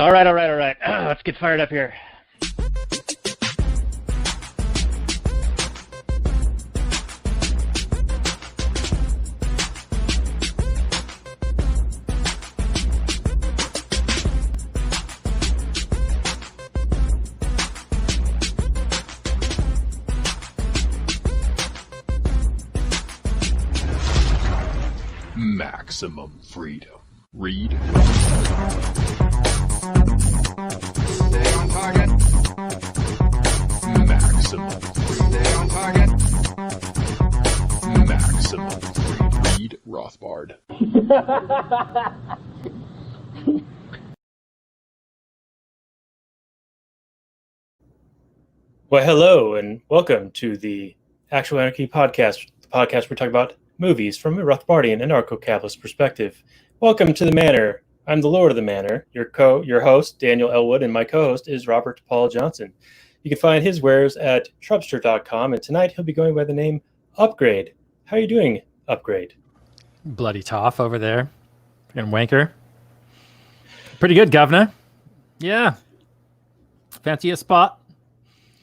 All right. Let's get fired up here. Maximum freedom. Read. Stay on target. Maximum freedom. Stay on target. Maximum freedom. Read Rothbard. Well, hello and welcome to the Actual Anarchy podcast, the podcast where we talk about movies from a Rothbardian and Anarcho-Capitalist perspective. Welcome to the Manor. I'm the Lord of the Manor, your host, Daniel Elwood, and my co-host is Robert Paul Johnson. You can find his wares at shrubster.com, and tonight he'll be going by the name Upgrade. How are you doing, Upgrade? Bloody toff over there. Freaking wanker. Pretty good, governor. Yeah. Fancy a spot?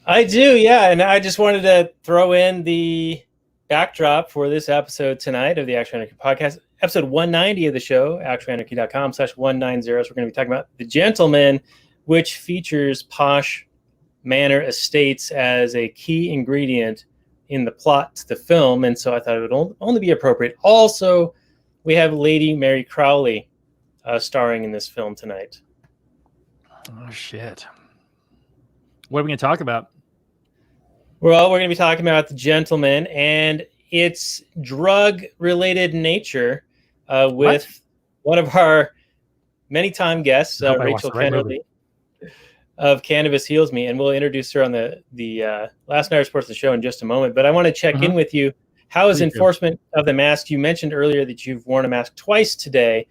I do, yeah, and I just wanted to throw in the backdrop for this episode tonight of the Actual Anarchy podcast, episode 190 of the show, actualanarchy.com/190. So we're going to be talking about The Gentleman, which features posh manor estates as a key ingredient in the plot to the film, and so I thought it would only be appropriate. Also, we have Lady Mary Crowley starring in this film tonight. Oh, shit. What are we going to talk about? Well, we're going to be talking about The Gentleman and its drug-related nature with one of our many-time guests, Rachel Kennerly of Cannabis Heals Me, and we'll introduce her on the Last Night Reports of the show in just a moment. But I want to check in with you. How is enforcement of the mask? You mentioned earlier that you've worn a mask twice today.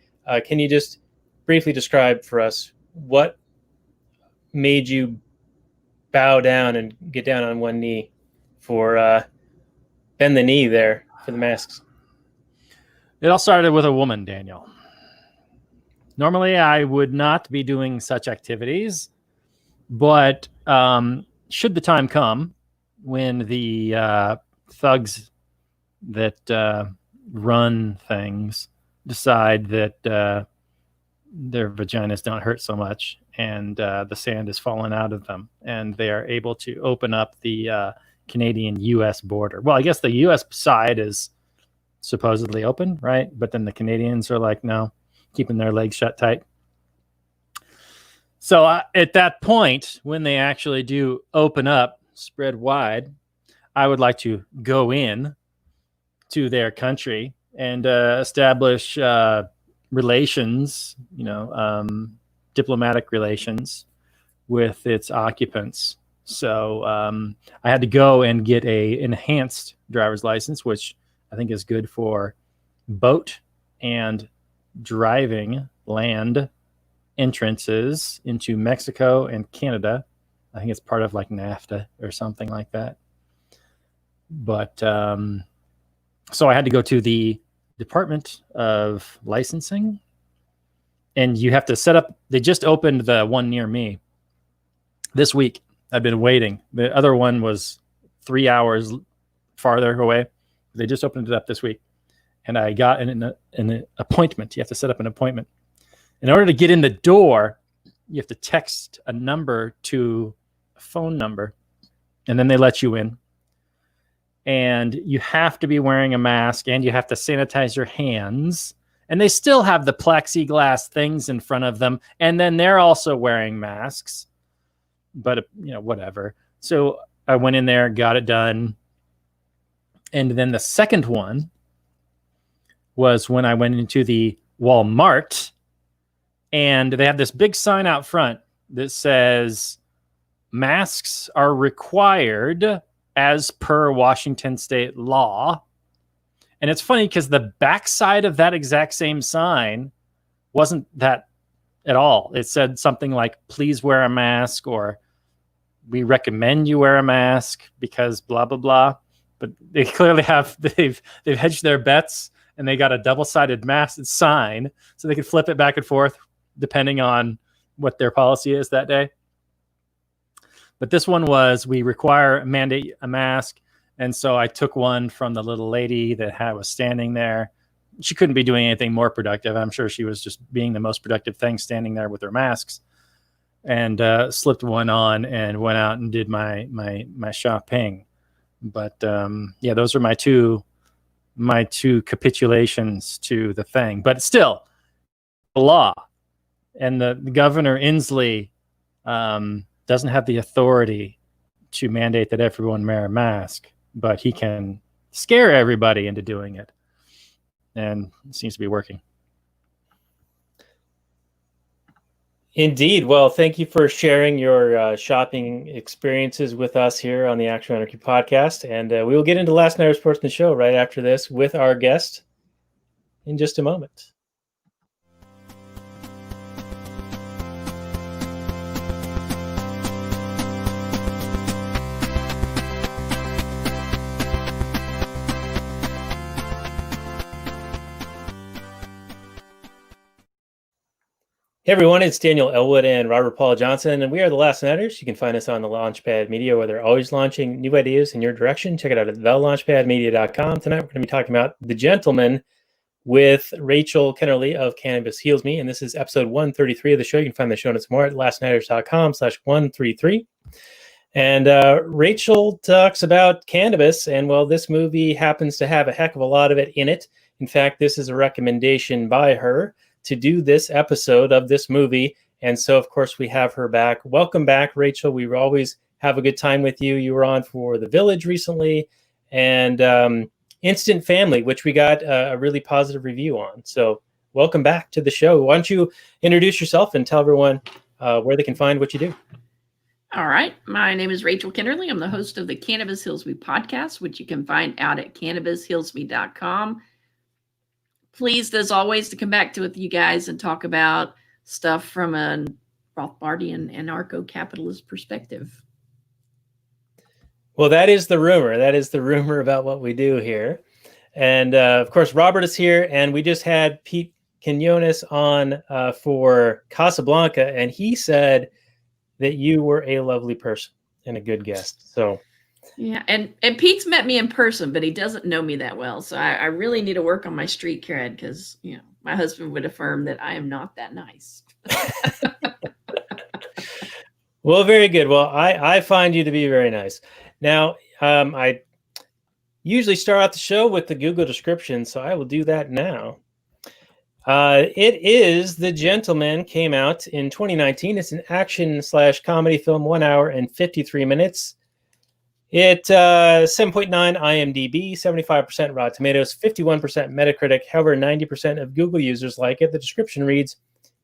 Can you just briefly describe for us what made you bow down and get down on one knee for bend the knee there for the masks? It all started with a woman, Daniel. Normally, I would not be doing such activities, but should the time come when the thugs that run things decide that their vaginas don't hurt so much and the sand is falling out of them, and they are able to open up the Canadian-U.S. border. Well, I guess the U.S. side is supposedly open, right? But then the Canadians are like, no, keeping their legs shut tight. So at that point, when they actually do open up, spread wide, I would like to go in to their country and establish relations, diplomatic relations with its occupants. So I had to go and get a enhanced driver's license, which I think is good for boat and driving land entrances into Mexico and Canada. I think it's part of like NAFTA or something like that. But so I had to go to the Department of Licensing, and you have to set up. They just opened the one near me this week. I've been waiting. The other one was 3 hours farther away. They just opened it up this week, and I got an appointment. You have to set up an appointment. In order to get in the door, you have to text a number to a phone number, and then they let you in. And you have to be wearing a mask, and you have to sanitize your hands. And they still have the plexiglass things in front of them, and then they're also wearing masks. But, whatever. So I went in there, got it done. And then the second one was when I went into the Walmart, and they have this big sign out front that says masks are required as per Washington state law. And it's funny because the backside of that exact same sign wasn't that at all. It said something like, please wear a mask, or we recommend you wear a mask because blah, blah, blah. But they clearly they've hedged their bets, and they got a double-sided mask sign so they can flip it back and forth depending on, what their policy is that day. But this one was, we mandate a mask. And so I took one from the little lady that was standing there. She couldn't be doing anything more productive. I'm sure she was just being the most productive thing, standing there with her masks, and slipped one on and went out and did my shopping. But yeah, those are my two capitulations to the thing. But still, the law, and the Governor Inslee doesn't have the authority to mandate that everyone wear a mask, but he can scare everybody into doing it. And it seems to be working. Indeed. Well, thank you for sharing your shopping experiences with us here on the Actual Anarchy podcast. And we will get into last night's portion of the show right after this with our guest in just a moment. Hey everyone, it's Daniel Elwood and Robert Paul Johnson, and we are the Last Nighters. You can find us on the Launchpad Media, where they're always launching new ideas in your direction. Check it out at thelaunchpadmedia.com. Tonight we're going to be talking about The Gentleman with Rachel Kennerly of Cannabis Heals Me, and this is episode 133 of the show. You can find the show notes more at lastnighters.com/133. And Rachel talks about cannabis, and well, this movie happens to have a heck of a lot of it in it. In fact, this is a recommendation by her to do this episode of this movie. And so, of course, we have her back. Welcome back, Rachel. We always have a good time with you. You were on for The Village recently, and Instant Family, which we got a really positive review on. So welcome back to the show. Why don't you introduce yourself and tell everyone where they can find what you do? All right. My name is Rachel Kennerly. I'm the host of the Cannabis Heals Me podcast, which you can find out at cannabishealsme.com. Pleased, as always, to come back with you guys and talk about stuff from a Rothbardian Anarcho-Capitalist perspective. Well, that is the rumor. That is the rumor about what we do here. And, of course, Robert is here, and we just had Pete Quinones on for Casablanca, and he said that you were a lovely person and a good guest. So... yeah, and Pete's met me in person, but he doesn't know me that well. So I really need to work on my street cred, because, you know, my husband would affirm that I am not that nice. Well, very good. Well, I find you to be very nice. Now, I usually start out the show with the Google description, so I will do that now. It is The Gentleman, came out in 2019. It's an action/comedy film, 1 hour and 53 minutes. It 7.9 IMDb, 75% Rotten Tomatoes, 51% Metacritic. However, 90% of Google users like it. The description reads,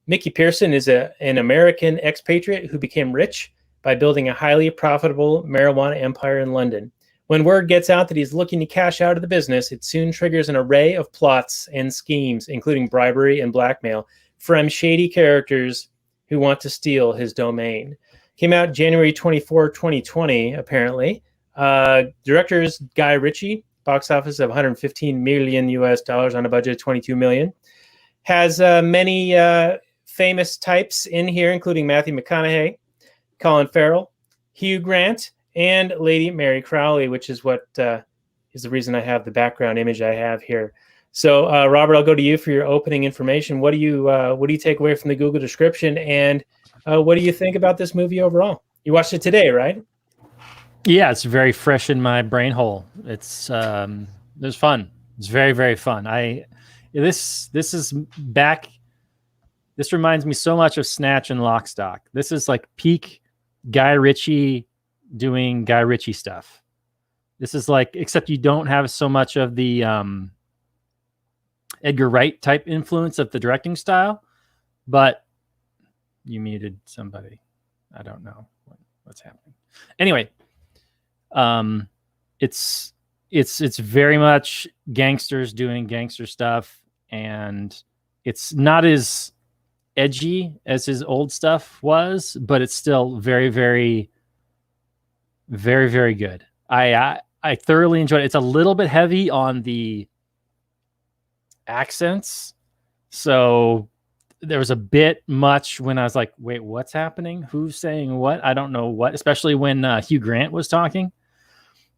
Mickey Pearson is an American expatriate who became rich by building a highly profitable marijuana empire in London. When word gets out that he's looking to cash out of the business, it soon triggers an array of plots and schemes, including bribery and blackmail, from shady characters who want to steal his domain. Came out January 24, 2020, apparently. Director's Guy Ritchie, box office of $115 million on a budget of $22 million. Has many famous types in here, including Matthew McConaughey, Colin Farrell, Hugh Grant, and Lady Mary Crowley, which is what is the reason I have the background image I have here. So, Robert, I'll go to you for your opening information. What do you take away from the Google description, and what do you think about this movie overall? You watched it today, right? Yeah, it's very fresh in my brain hole. It's fun. It's very, very fun. This is back. This reminds me so much of Snatch and Lock, Stock. This is like peak Guy Ritchie doing Guy Ritchie stuff. This is like, except you don't have so much of the Edgar Wright type influence of the directing style, but you muted somebody. I don't know what's happening. Anyway, it's very much gangsters doing gangster stuff, and it's not as edgy as his old stuff was, but it's still very, very, very, very good. I thoroughly enjoyed it. It's a little bit heavy on the accents, so there was a bit much when I was like, wait, what's happening? Who's saying what? I don't know what, especially when Hugh Grant was talking.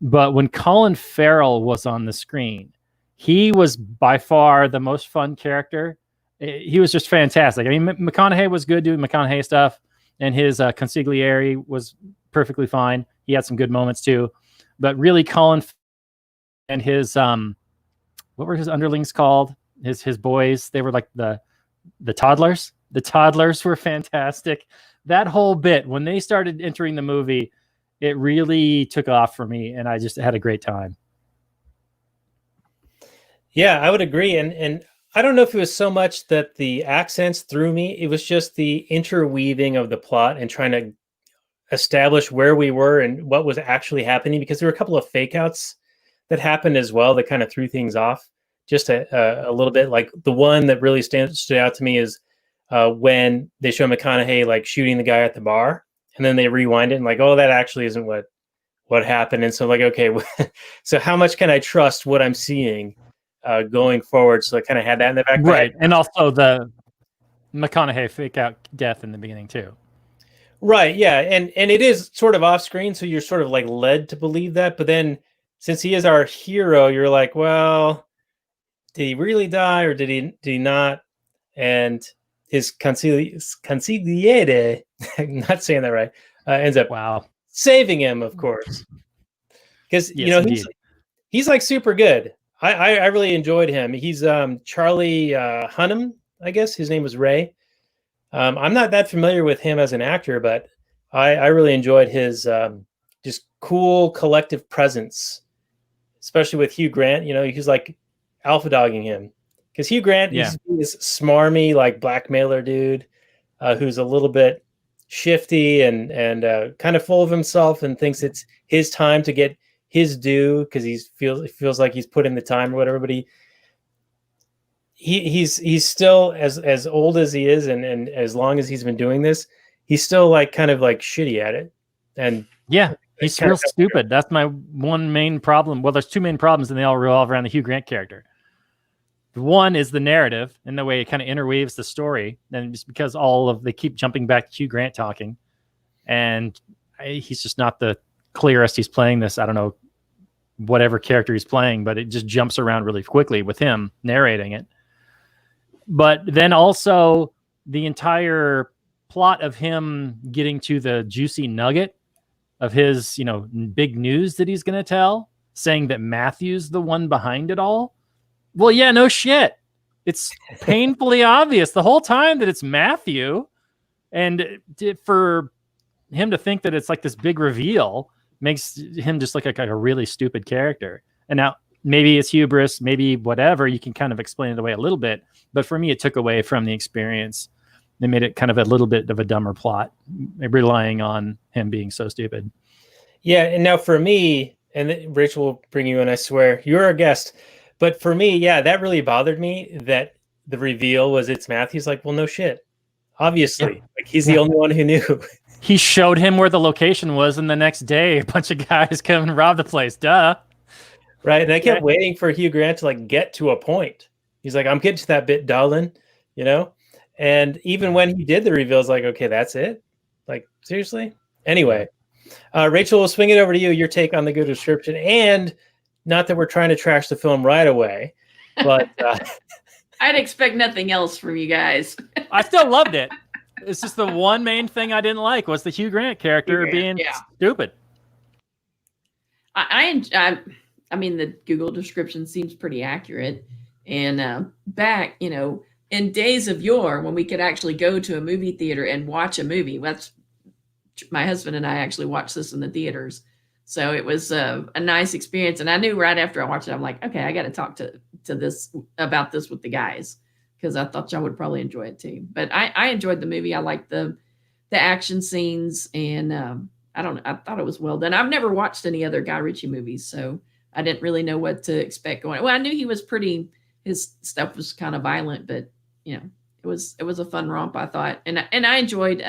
But when Colin Farrell was on the screen, he was by far the most fun character. He was just fantastic. I mean, McConaughey was good doing McConaughey stuff, and his consigliere was perfectly fine. He had some good moments too. But really, Colin and his what were his underlings called? His boys, they were like the toddlers. The toddlers were fantastic. That whole bit, when they started entering the movie, it really took off for me, and I just had a great time. Yeah, I would agree. And I don't know if it was so much that the accents threw me. It was just the interweaving of the plot and trying to establish where we were and what was actually happening, because there were a couple of fake outs that happened as well that kind of threw things off just a little bit. Like the one that really stood out to me is when they show McConaughey like shooting the guy at the bar, and then they rewind it and like, oh, that actually isn't what happened. And so like, okay, so how much can I trust what I'm seeing going forward? So I kind of had that in the back. Right. And also the McConaughey fake out death in the beginning too. Right. Yeah. And it is sort of off screen. So you're sort of like led to believe that. But then since he is our hero, you're like, well, did he really die or did he not? And his consigliere, I'm not saying that right, ends up saving him, of course. Because, yes, he's like super good. I really enjoyed him. He's Charlie Hunnam, I guess. His name was Ray. I'm not that familiar with him as an actor, but I really enjoyed his just cool collective presence, especially with Hugh Grant. He's like alpha dogging him, because Hugh Grant is this smarmy like blackmailer dude who's a little bit shifty and kind of full of himself and thinks it's his time to get his due because he feels like he's put in the time or whatever. But he's still as old as he is and as long as he's been doing this, he's still like kind of like shitty at it. And yeah, he's real stupid. That's my one main problem. Well, there's two main problems, and they all revolve around the Hugh Grant character. One is the narrative and the way it kind of interweaves the story, and just because they keep jumping back to Hugh Grant talking, and he's just not the clearest. He's playing this, I don't know, whatever character he's playing, but it just jumps around really quickly with him narrating it. But then also the entire plot of him getting to the juicy nugget of his, big news that he's going to tell, saying that Matthew's the one behind it all. Well, yeah, no shit. It's painfully obvious the whole time that it's Matthew. And for him to think that it's like this big reveal makes him just look like a really stupid character. And now maybe it's hubris, maybe whatever. You can kind of explain it away a little bit. But for me, it took away from the experience. They made it kind of a little bit of a dumber plot, relying on him being so stupid. Yeah, and now for me, and Rachel will bring you in, I swear, you're our guest. But for me, yeah, that really bothered me that the reveal was it's Matthew's. Like, well, no shit. Obviously, like he's the only one who knew. He showed him where the location was, and the next day, a bunch of guys come and rob the place. Duh. Right, and I kept waiting for Hugh Grant to like get to a point. He's like, I'm getting to that bit, darling, And even when he did the reveal, it's like, okay, that's it. Like, seriously? Anyway, Rachel, we'll swing it over to you. Your take on the good description, and not that we're trying to trash the film right away, but I'd expect nothing else from you guys. I still loved it. It's just the one main thing I didn't like was the Hugh Grant character being stupid. I mean, the Google description seems pretty accurate. And back, in days of yore, when we could actually go to a movie theater and watch a movie, my husband and I actually watched this in the theaters. So it was a nice experience. And I knew right after I watched it, I'm like, okay, I got to talk to this about this with the guys, because I thought y'all would probably enjoy it too. But I enjoyed the movie. I liked the action scenes, and I thought it was well done. I've never watched any other Guy Ritchie movies, so I didn't really know what to expect going. Well, I knew he was his stuff was kind of violent, but it was a fun romp, I thought. And I enjoyed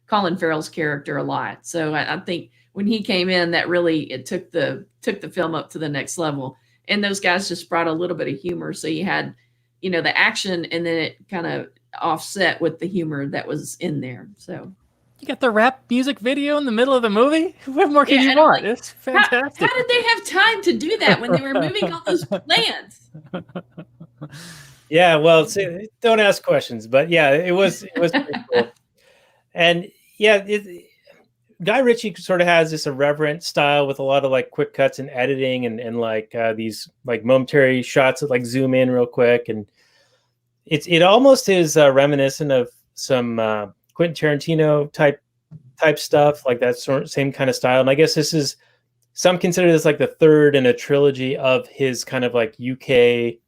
Colin Farrell's character a lot. So I think when he came in, that really took the film up to the next level. And those guys just brought a little bit of humor. So you had, the action, and then it kind of offset with the humor that was in there. So You got the rap music video in the middle of the movie. What more can you and I'm want? like, It's fantastic. How did they have time to do that when they were moving all those plants? Yeah, well, see, don't ask questions, but yeah, it was pretty cool. And yeah, Guy Ritchie sort of has this irreverent style with a lot of like quick cuts and editing and like these like momentary shots that like zoom in real quick, and it almost is reminiscent of some Quentin Tarantino type stuff, like that same kind of style. And I guess this is, some consider this like the third in a trilogy of his kind of like UK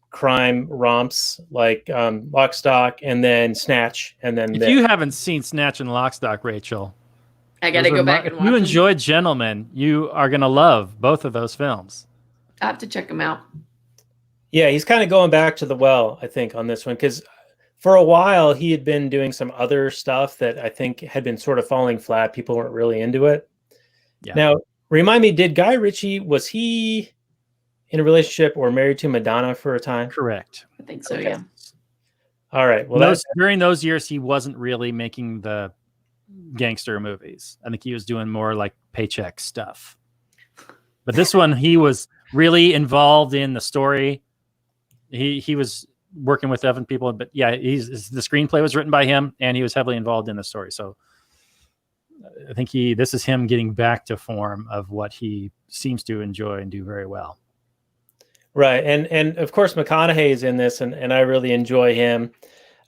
crime romps, like Lock, Stock, and then Snatch, and then If you haven't seen Snatch and Lock, Stock, Rachel, I got to go back and if watch you them. enjoyed Gentlemen, you are going to love both of those films. I have to check them out. Yeah, he's kind of going back to the well, I think, on this one, because for a while he had been doing some other stuff that I think had been sort of falling flat. People weren't really into it. Yeah. Now, remind me, did Guy Ritchie, was he in a relationship or married to Madonna for a time? Correct. I think so, Okay. yeah. All right. Well, During those years, he wasn't really making the gangster movies. I think he was doing more like paycheck stuff. But this one, he was really involved in the story. He was working with other people, but yeah, the screenplay was written by him, and he was heavily involved in the story. So I think this is him getting back to form of what he seems to enjoy and do very well. right. And of course, McConaughey is in this, and I really enjoy him.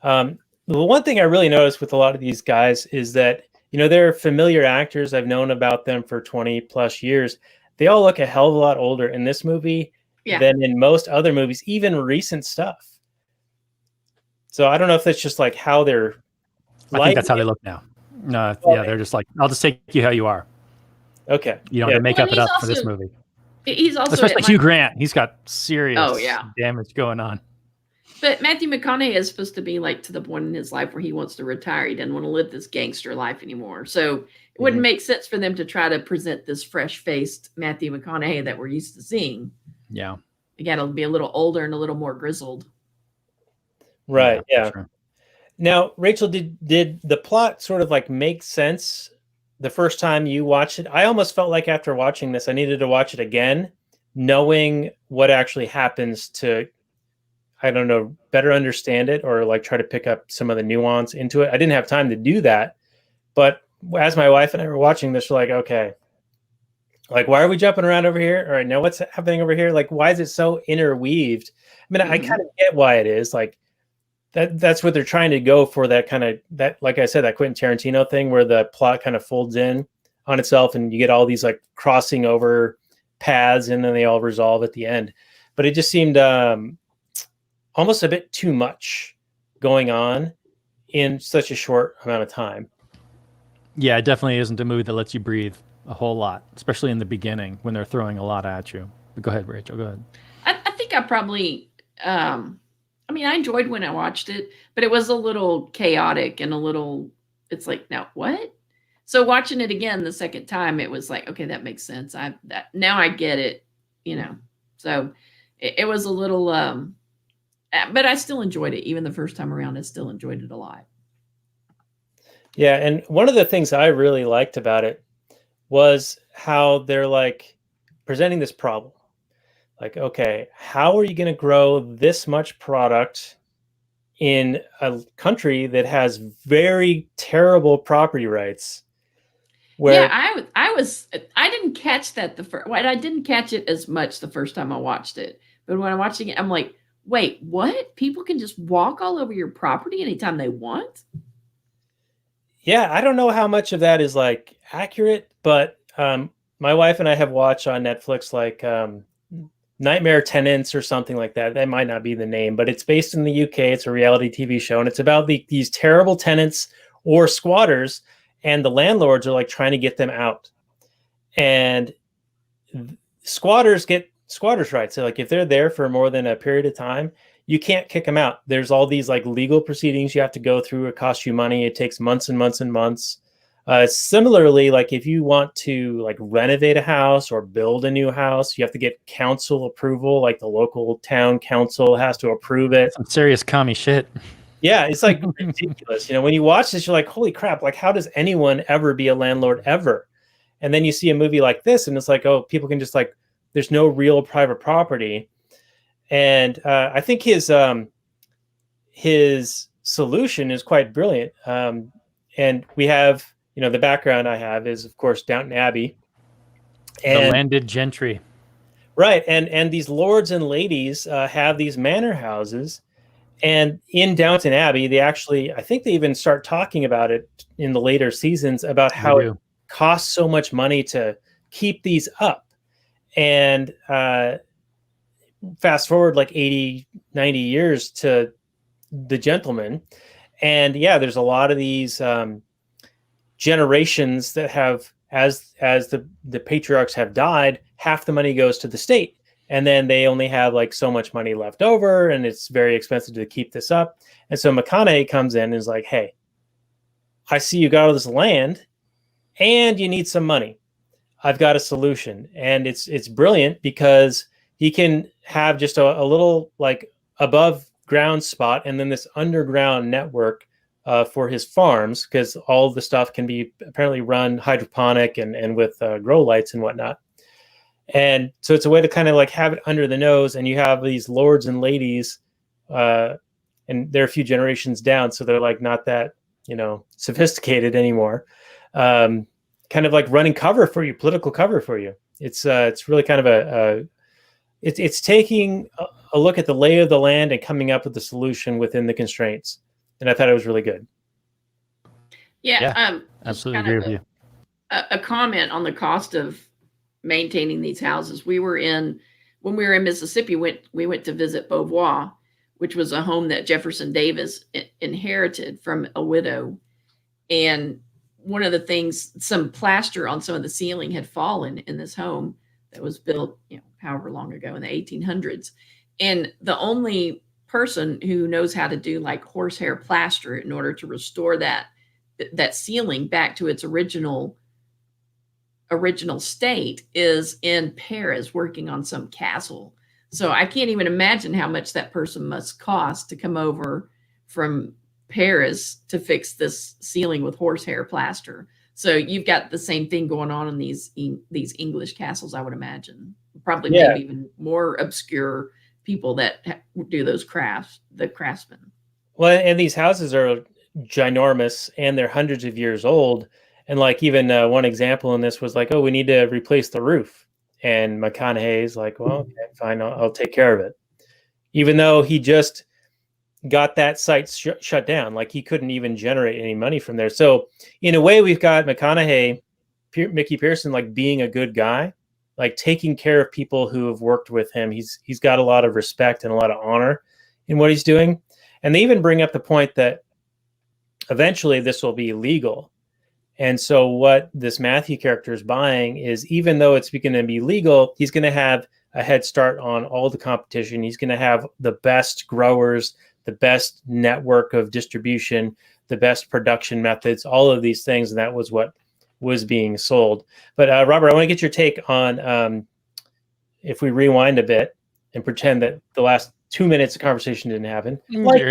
The one thing I really noticed with a lot of these guys is that, they're familiar actors. I've known about them for 20 plus years. They all look a hell of a lot older in this movie than in most other movies, even recent stuff. So I don't know if that's just like how they're. I think that's how they look now. No, yeah, they're just like, I'll just take you how you are. Okay. You don't have to make Well, up it up for this movie. He's also Especially Hugh Grant. He's got serious damage going on. But Matthew McConaughey is supposed to be like to the point in his life where he wants to retire. He doesn't want to live this gangster life anymore. So it wouldn't make sense for them to try to present this fresh-faced Matthew McConaughey that we're used to seeing. Yeah. Again, it'll be a little older and a little more grizzled. Right. Yeah. Sure. Now, Rachel, did the plot sort of like make sense the first time you watched it? I almost felt like after watching this, I needed to watch it again, knowing what actually happens to, I don't know, better understand it or like try to pick up some of the nuance into it. I didn't have time to do that. But as my wife and I were watching this, we're like, okay, like, why are we jumping around over here? All right, now what's happening over here? Like, why is it so interweaved? I mean, I kind of get why it is. Like, that's what they're trying to go for, that kind of, that, like I said, that Quentin Tarantino thing where the plot kind of folds in on itself and you get all these like crossing over paths and then they all resolve at the end. But it just seemed almost a bit too much going on in such a short amount of time. Yeah, it definitely isn't a movie that lets you breathe a whole lot, especially in the beginning when they're throwing a lot at you. But go ahead, Rachel, go ahead. I think I probably, I enjoyed when I watched it, but it was a little chaotic and a little, it's like, now what? So watching it again the second time, it was like, okay, that makes sense. Now I get it, So it was a little, but I still enjoyed it. Even the first time around, I still enjoyed it a lot. Yeah, and one of the things I really liked about it was how they're like presenting this problem. Like, okay, how are you going to grow this much product in a country that has very terrible property rights? Where I didn't catch that I didn't catch it as much the first time I watched it. But when I'm watching it, I'm like, wait, what? People can just walk all over your property anytime they want? Yeah, I don't know how much of that is like accurate, but my wife and I have watched on Netflix like Nightmare Tenants or something like that. That might not be the name, but it's based in the UK. It's a reality TV show, and it's about these terrible tenants or squatters, and the landlords are like trying to get them out. And squatters get squatters' rights. So like if they're there for more than a period of time, you can't kick them out. There's all these like legal proceedings you have to go through. It costs you money. It takes months and months and months. Similarly, like if you want to like renovate a house or build a new house, you have to get council approval. Like the local town council has to approve it. Some serious commie shit. Yeah, it's like ridiculous. You know, when you watch this, you're like, holy crap, like how does anyone ever be a landlord ever? And then you see a movie like this and it's like, oh, people can just like, there's no real private property. And I think his solution is quite brilliant. And we have, you know, the background I have is, of course, Downton Abbey. And, the landed gentry. Right. And these lords and ladies have these manor houses. And in Downton Abbey, they actually, I think they even start talking about it in the later seasons about how it costs so much money to keep these up. And fast forward like 80, 90 years to The Gentleman. And yeah, there's a lot of these generations that have, as the patriarchs have died, half the money goes to the state. And then they only have like so much money left over, and it's very expensive to keep this up. And so McConaughey comes in and is like, hey, I see you got all this land and you need some money. I've got a solution. And it's brilliant because he can have just a little like above ground spot and then this underground network for his farms, because all the stuff can be apparently run hydroponic and with grow lights and whatnot. And so it's a way to kind of like have it under the nose, and you have these lords and ladies, and they're a few generations down, so they're like not that, you know, sophisticated anymore. Kind of like running cover for you, political cover for you. It's really kind of it's taking a look at the lay of the land and coming up with the solution within the constraints. And I thought it was really good. Yeah, absolutely agree with you. A comment on the cost of maintaining these houses. When we were in Mississippi, we went to visit Beauvoir, which was a home that Jefferson Davis inherited from a widow. And one of the things, some plaster on some of the ceiling had fallen in this home that was built, you know, however long ago in the 1800s. And the only person who knows how to do like horsehair plaster in order to restore that ceiling back to its original state is in Paris working on some castle. So I can't even imagine how much that person must cost to come over from Paris to fix this ceiling with horsehair plaster. So you've got the same thing going on in these English castles, I would imagine. Probably maybe even more obscure people that do those crafts, the craftsmen. Well, and these houses are ginormous and they're hundreds of years old. And like even one example in this was like, oh, we need to replace the roof. And McConaughey's like, well, okay, fine, I'll take care of it. Even though he just got that site shut down, like he couldn't even generate any money from there. So in a way, we've got McConaughey, Mickey Pearson, like being a good guy, like taking care of people who have worked with him. He's got a lot of respect and a lot of honor in what he's doing. And they even bring up the point that eventually this will be legal. And so what this Matthew character is buying is, even though it's going to be legal, he's going to have a head start on all the competition. He's going to have the best growers, the best network of distribution, the best production methods, all of these things. And that was what was being sold. But Robert, I want to get your take on, if we rewind a bit and pretend that the last 2 minutes of conversation didn't happen. Like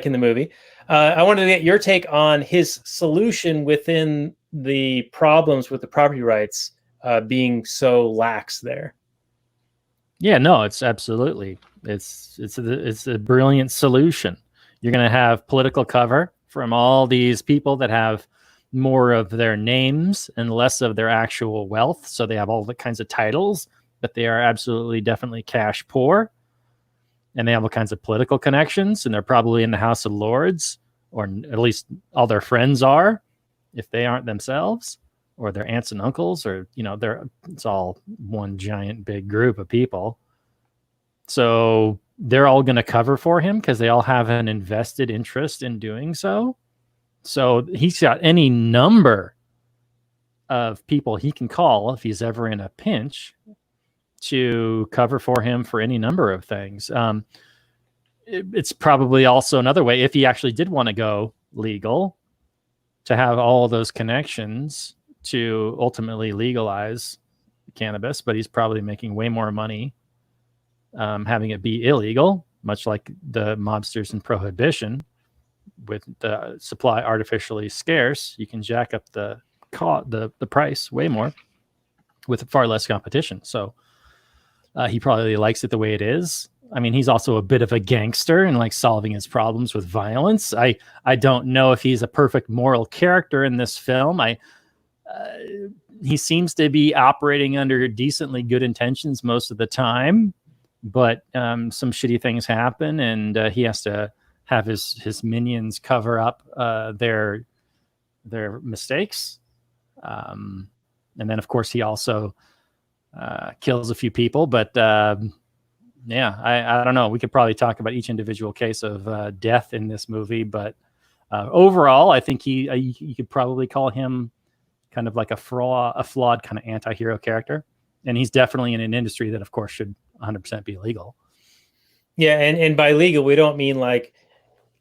in the movie. I wanted to get your take on his solution within the problems with the property rights being so lax there. Yeah, no, it's absolutely. It's a brilliant solution. You're going to have political cover from all these people that have more of their names and less of their actual wealth. So they have all the kinds of titles, but they are absolutely definitely cash poor. And they have all kinds of political connections, and they're probably in the House of Lords, or at least all their friends are, if they aren't themselves, or their aunts and uncles, or, you know, it's all one giant big group of people. So they're all going to cover for him because they all have an invested interest in doing so. So he's got any number of people he can call if he's ever in a pinch to cover for him for any number of things. It's probably also another way, if he actually did want to go legal, to have all those connections to ultimately legalize cannabis, but he's probably making way more money having it be illegal much like the mobsters in Prohibition, with the supply artificially scarce, you can jack up the price way more with far less competition. So he probably likes it the way it is. I mean, he's also a bit of a gangster and like solving his problems with violence. I don't know if he's a perfect moral character in this film. He seems to be operating under decently good intentions most of the time, but some shitty things happen, and he has to have his minions cover up their mistakes. And then, of course, he also kills a few people. But yeah, I don't know. We could probably talk about each individual case of death in this movie, but overall, I think you could probably call him kind of like a flawed kind of anti-hero character. And he's definitely in an industry that, of course, should 100% be legal. Yeah, and by legal, we don't mean like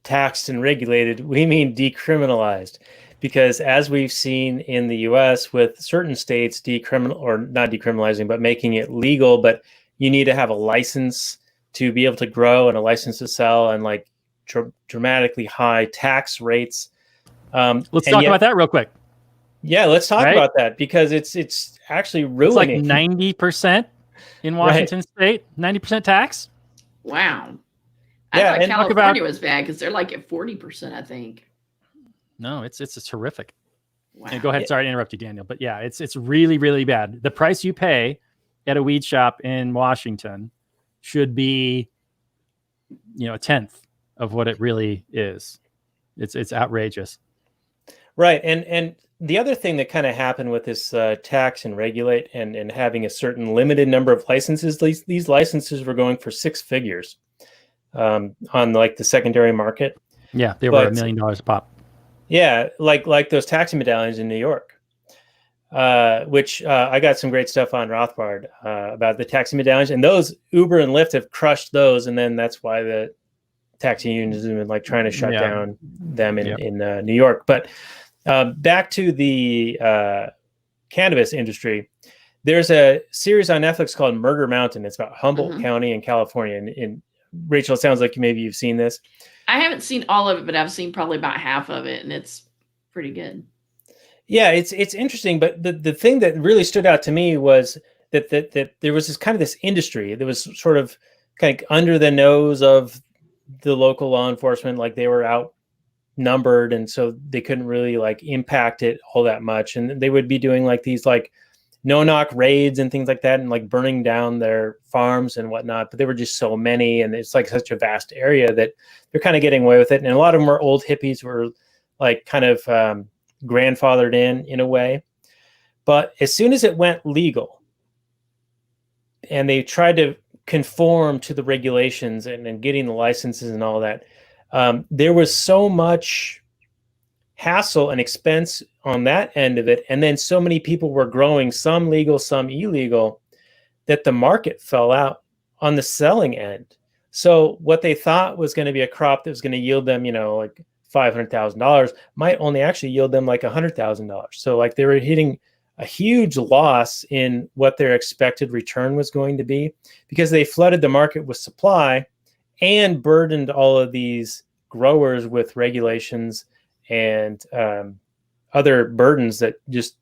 taxed and regulated. We mean decriminalized, because as we've seen in the U.S. with certain states not decriminalizing, but making it legal, but you need to have a license to be able to grow and a license to sell, and like dramatically high tax rates. Let's talk about that real quick. Yeah, let's talk about that, because it's actually ruining. It's like 90% in Washington State, 90% tax. Wow. I thought California was bad because they're like at 40%, I think. No, it's terrific. Wow. And go ahead. Sorry to interrupt you, Daniel. But yeah, it's really, really bad. The price you pay at a weed shop in Washington should be, a tenth of what it really is. It's outrageous. Right. And the other thing that kind of happened with this tax and regulate and having a certain limited number of licenses, these licenses were going for six figures on like the secondary market. Yeah, they were $1 million a pop. Yeah, like those taxi medallions in New York, which I got some great stuff on Rothbard about the taxi medallions, and those Uber and Lyft have crushed those, and then that's why the taxi unions have been like trying to shut down them in New York. But back to the cannabis industry, there's a series on Netflix called Murder Mountain. It's about Humboldt County in California. And Rachel, it sounds like maybe you've seen this. I haven't seen all of it, but I've seen probably about half of it, and it's pretty good. Yeah, it's interesting. But the thing that really stood out to me was that there was this industry that was sort of kind of under the nose of the local law enforcement. Like they were outnumbered, and so they couldn't really like impact it all that much. And they would be doing like these like no-knock raids and things like that, and like burning down their farms and whatnot. But there were just so many, and it's like such a vast area that they're kind of getting away with it. And a lot of them were old hippies who were like kind of grandfathered in a way. But as soon as it went legal and they tried to conform to the regulations and getting the licenses and all that, there was so much hassle and expense on that end of it. And then so many people were growing, some legal, some illegal, that the market fell out on the selling end. So what they thought was going to be a crop that was going to yield them, like $500,000 might only actually yield them like $100,000. So like they were hitting a huge loss in what their expected return was going to be, because they flooded the market with supply and burdened all of these growers with regulations and other burdens that just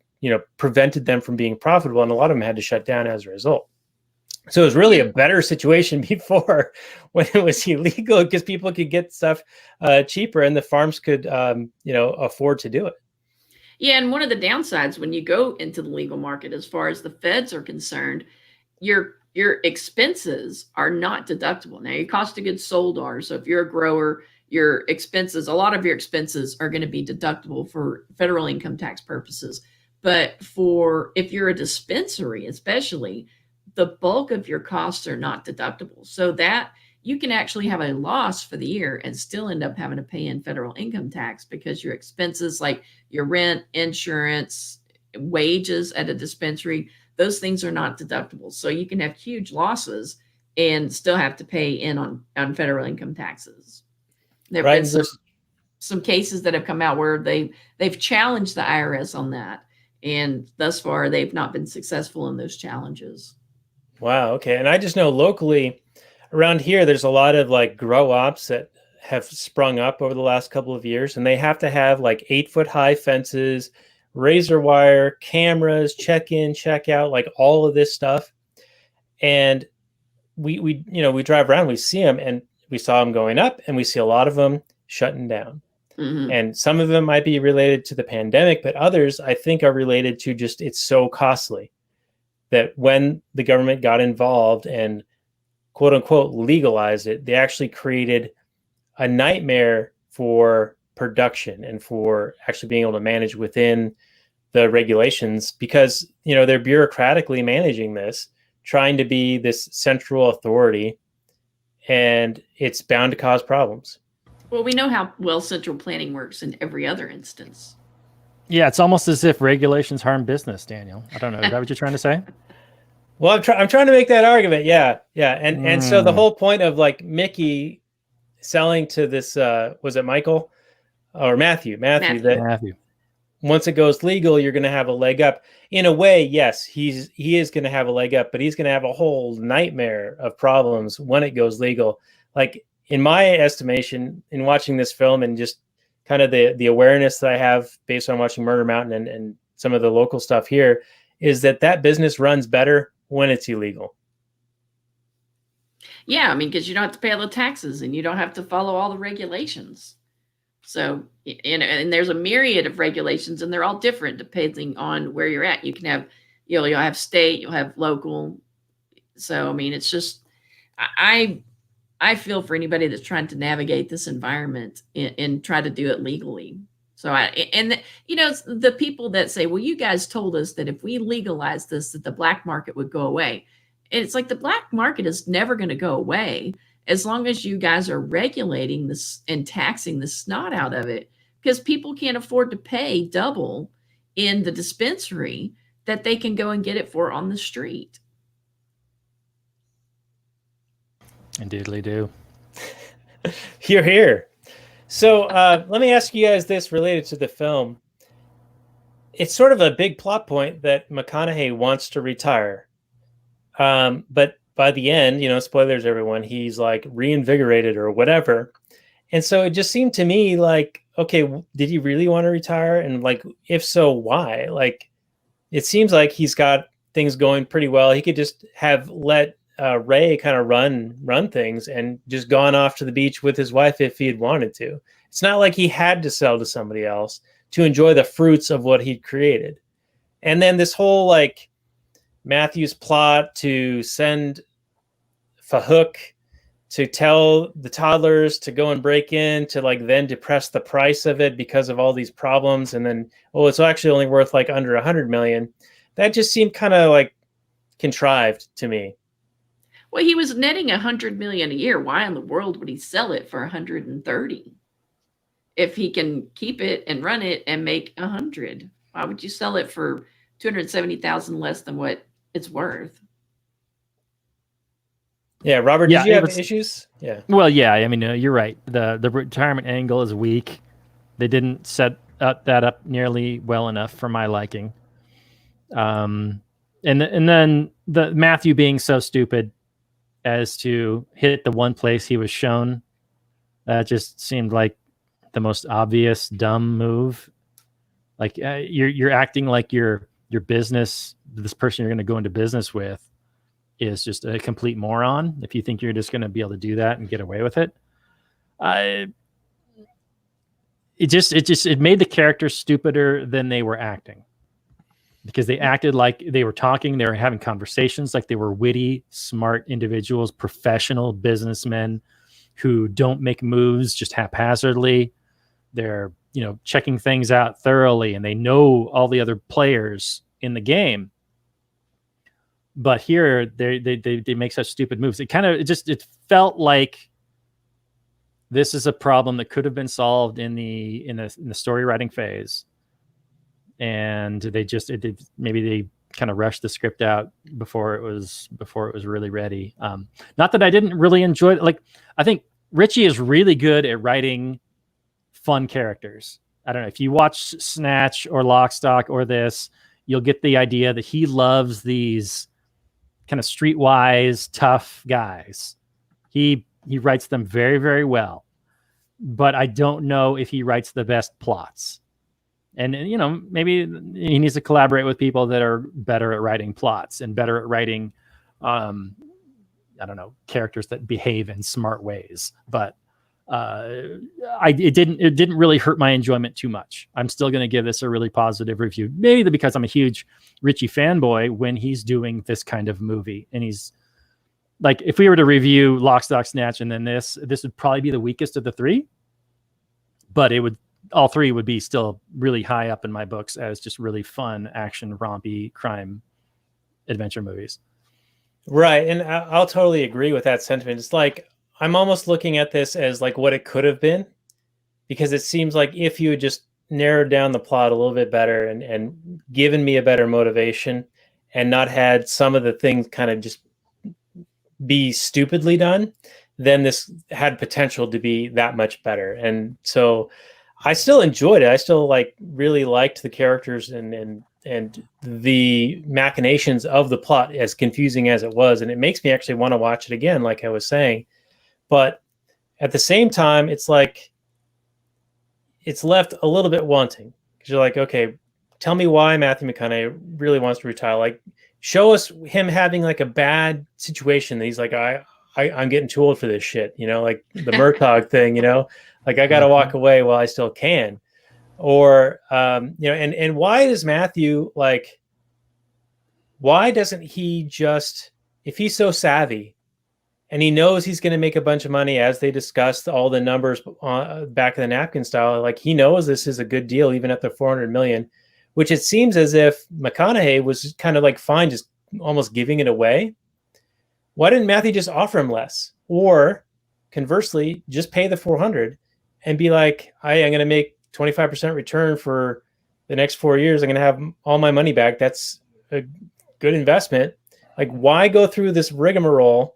prevented them from being profitable, and a lot of them had to shut down as a result. So it was really a better situation before, when it was illegal, because people could get stuff cheaper, and the farms could afford to do it. Yeah, and one of the downsides when you go into the legal market, as far as the feds are concerned, your expenses are not deductible. Now, your cost of goods sold are. So if you're a grower, your expenses, a lot of your expenses are going to be deductible for federal income tax purposes. But if you're a dispensary, especially, the bulk of your costs are not deductible. So that you can actually have a loss for the year and still end up having to pay in federal income tax, because your expenses like your rent, insurance, wages at a dispensary, those things are not deductible. So you can have huge losses and still have to pay in on federal income taxes. There have been some cases that have come out where they've challenged the IRS on that, and thus far they've not been successful in those challenges. Wow. Okay. And I just know locally around here, there's a lot of like grow ops that have sprung up over the last couple of years, and they have to have like 8-foot high fences, razor wire, cameras, check in, check out, like all of this stuff. And we drive around, we see them, and we saw them going up, and we see a lot of them shutting down. Mhm. And some of them might be related to the pandemic, but others I think are related to just it's so costly that when the government got involved and quote unquote legalized it, they actually created a nightmare for production and for actually being able to manage within the regulations, because they're bureaucratically managing this, trying to be this central authority, and it's bound to cause problems. Well, we know how well central planning works in every other instance. Yeah, it's almost as if regulations harm business, Daniel. I don't know. Is that what you're trying to say? Well, I'm trying to make that argument. Yeah. And so the whole point of like Mickey selling to this, was it Michael or Matthew? Matthew. Once it goes legal, you're going to have a leg up. In a way, yes, he is going to have a leg up, but he's going to have a whole nightmare of problems when it goes legal. Like in my estimation, in watching this film and just kind of the awareness that I have based on watching Murder Mountain and some of the local stuff here, is that business runs better when it's illegal. Yeah, I mean, because you don't have to pay all the taxes and you don't have to follow all the regulations. So, and there's a myriad of regulations, and they're all different depending on where you're at. You can have, you'll have state, you'll have local. So, I mean, it's just, I feel for anybody that's trying to navigate this environment and try to do it legally. So the people that say, well, you guys told us that if we legalize this, that the black market would go away. And it's like the black market is never going to go away as long as you guys are regulating this and taxing the snot out of it, because people can't afford to pay double in the dispensary that they can go and get it for on the street. Indeedly do. Hear, hear. So let me ask you guys this related to the film. It's sort of a big plot point that McConaughey wants to retire. But by the end, spoilers everyone, he's like reinvigorated or whatever. And so it just seemed to me like, okay, did he really want to retire? And like, if so, why? Like, it seems like he's got things going pretty well. He could just have let Ray kind of run things and just gone off to the beach with his wife if he had wanted to. It's not like he had to sell to somebody else to enjoy the fruits of what he'd created. And then this whole like Matthew's plot to send Fahook to tell the toddlers to go and break in to like then depress the price of it because of all these problems. And then, it's actually only worth like under 100 million. That just seemed kind of like contrived to me. Well, he was netting 100 million a year. Why in the world would he sell it for 130? If he can keep it and run it and make 100, why would you sell it for 270,000 less than what it's worth? Yeah, Robert, did you have issues? Yeah. Well, yeah, I mean, you're right. The retirement angle is weak. They didn't set that up nearly well enough for my liking. And then the Matthew being so stupid as to hit the one place he was shown, that just seemed like the most obvious dumb move. Like you're acting like your business, this person you're going to go into business with, is just a complete moron if you think you're just going to be able to do that and get away with it. It made the characters stupider than they were acting, because they acted like they were talking, they were having conversations like they were witty, smart individuals, professional businessmen who don't make moves just haphazardly. They're, checking things out thoroughly, and they know all the other players in the game. But here they make such stupid moves. It felt like this is a problem that could have been solved in the story writing phase, and maybe they kind of rushed the script out before it was really ready. Not that I didn't really enjoy it. Like, I think Richie is really good at writing fun characters. I don't know if you watch Snatch or Lock, Stock or this, you'll get the idea that he loves these kind of streetwise tough guys. He writes them very, very well, but I don't know if he writes the best plots. And maybe he needs to collaborate with people that are better at writing plots and better at writing, I don't know, characters that behave in smart ways. But it didn't really hurt my enjoyment too much. I'm still going to give this a really positive review, maybe because I'm a huge Richie fanboy when he's doing this kind of movie. And he's like, if we were to review Lock, Stock, Snatch and then this would probably be the weakest of the three, but all three would be still really high up in my books as just really fun action, rompy, crime, adventure movies. Right. And I'll totally agree with that sentiment. It's like, I'm almost looking at this as like what it could have been, because it seems like if you had just narrowed down the plot a little bit better and given me a better motivation and not had some of the things kind of just be stupidly done, then this had potential to be that much better. And so I still enjoyed it. I still really liked the characters and the machinations of the plot, as confusing as it was. And it makes me actually want to watch it again, like I was saying. But at the same time, it's like it's left a little bit wanting, because you're like, okay, tell me why Matthew McConaughey really wants to retire. Like, show us him having like a bad situation that he's like, I'm getting too old for this shit, like the Murtaugh thing, like I got to walk away while I still can. Or, and why does Matthew, why doesn't he just, if he's so savvy and he knows he's going to make a bunch of money, as they discussed all the numbers back of the napkin style, like he knows this is a good deal, even at the 400 million, which it seems as if McConaughey was kind of fine, just almost giving it away. Why didn't Matthew just offer him less? Or conversely, just pay the 400 and be like, I'm going to make 25% return for the next 4 years. I'm going to have all my money back. That's a good investment. Like, why go through this rigmarole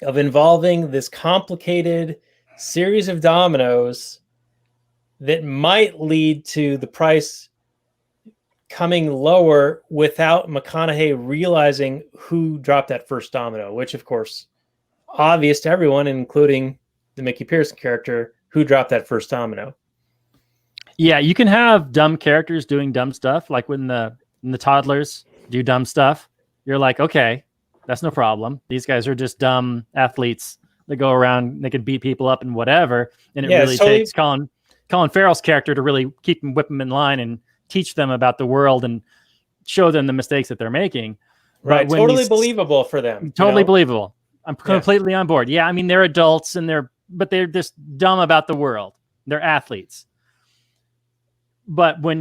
of involving this complicated series of dominoes that might lead to the price coming lower without McConaughey realizing who dropped that first domino, which of course, obvious to everyone, including the Mickey Pearson character, who dropped that first domino. Yeah, you can have dumb characters doing dumb stuff, like when the toddlers do dumb stuff. You're like, okay, that's no problem. These guys are just dumb athletes that go around, they can beat people up and whatever. And it really takes Colin Farrell's character to really whip them in line and teach them about the world and show them the mistakes that they're making. Right, totally believable for them. Totally believable. I'm completely on board. Yeah, I mean, they're adults and but they're just dumb about the world. They're athletes. But when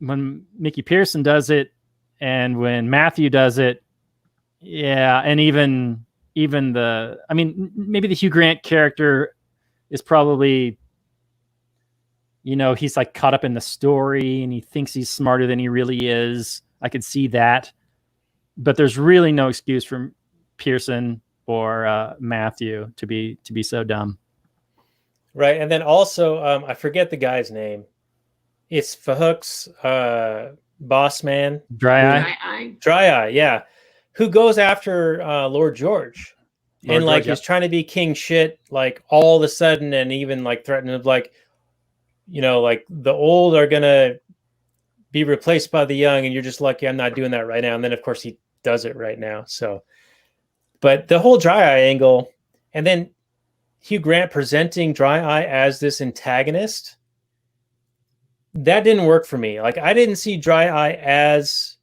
Mickey Pearson does it and when Matthew does it, yeah, and even maybe the Hugh Grant character is probably, he's like caught up in the story and he thinks he's smarter than he really is. I could see that, but there's really no excuse for Pearson or Matthew to be so dumb. Right. And then also, I forget the guy's name. It's Fahook's boss man. Dry Eye, yeah. Who goes after Lord George. And he's trying to be king shit, all of a sudden, and even threatening the old are going to be replaced by the young, and you're just lucky I'm not doing that right now. And then, of course, he does it right now. So, but the whole Dry Eye angle, and then Hugh Grant presenting Dry Eye as this antagonist, that didn't work for me. I didn't see Dry Eye as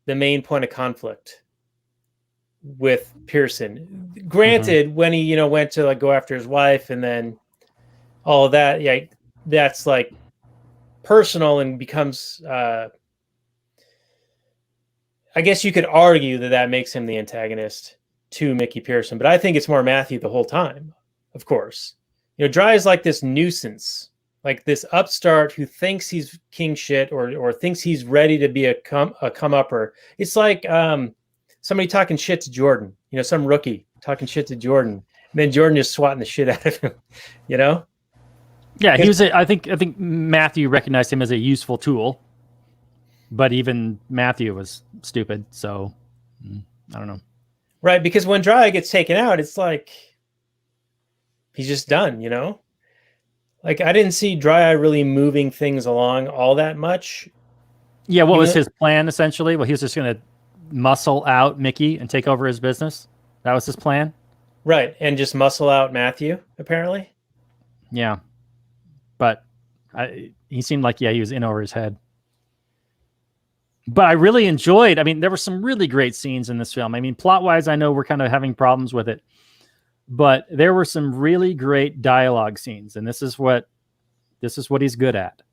the main point of conflict with Pearson. Granted, when he, went to go after his wife and then all of that, yeah, that's personal and becomes, I guess you could argue that makes him the antagonist to Mickey Pearson, but I think it's more Matthew the whole time, of course. Dry is like this nuisance, like this upstart who thinks he's king shit or thinks he's ready to be a come-upper. It's like somebody talking shit to Jordan, some rookie talking shit to Jordan, and then Jordan just swatting the shit out of him, Yeah, he was. I think Matthew recognized him as a useful tool, but even Matthew was stupid. So I don't know. Right, because when Dry Eye gets taken out, it's like he's just done, you know? Like, I didn't see Dry Eye really moving things along all that much. Yeah, what Even was though- his plan essentially? Well, he was just going to muscle out Mickey and take over his business. That was his plan. Right, and just muscle out Matthew, apparently. Yeah, but he seemed like he was in over his head. But I really enjoyed. I mean, there were some really great scenes in this film. I mean, plot wise, I know we're kind of having problems with it, but there were some really great dialogue scenes, and this is what he's good at.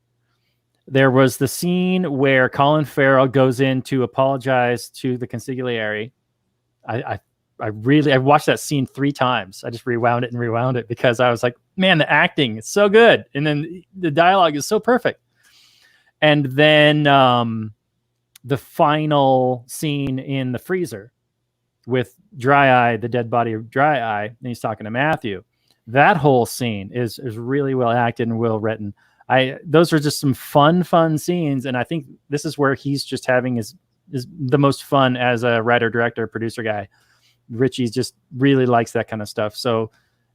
There was the scene where Colin Farrell goes in to apologize to the consigliere. I watched that scene 3 times. I just rewound it because I was like, man, the acting is so good. And then the dialogue is so perfect. And then the final scene in the freezer with Dry Eye, the dead body of Dry Eye, and he's talking to Matthew. That whole scene is really well acted and well written. Those are just some fun scenes. And I think this is where he's just having his the most fun as a writer, director, producer guy. Richie just really likes that kind of stuff. So,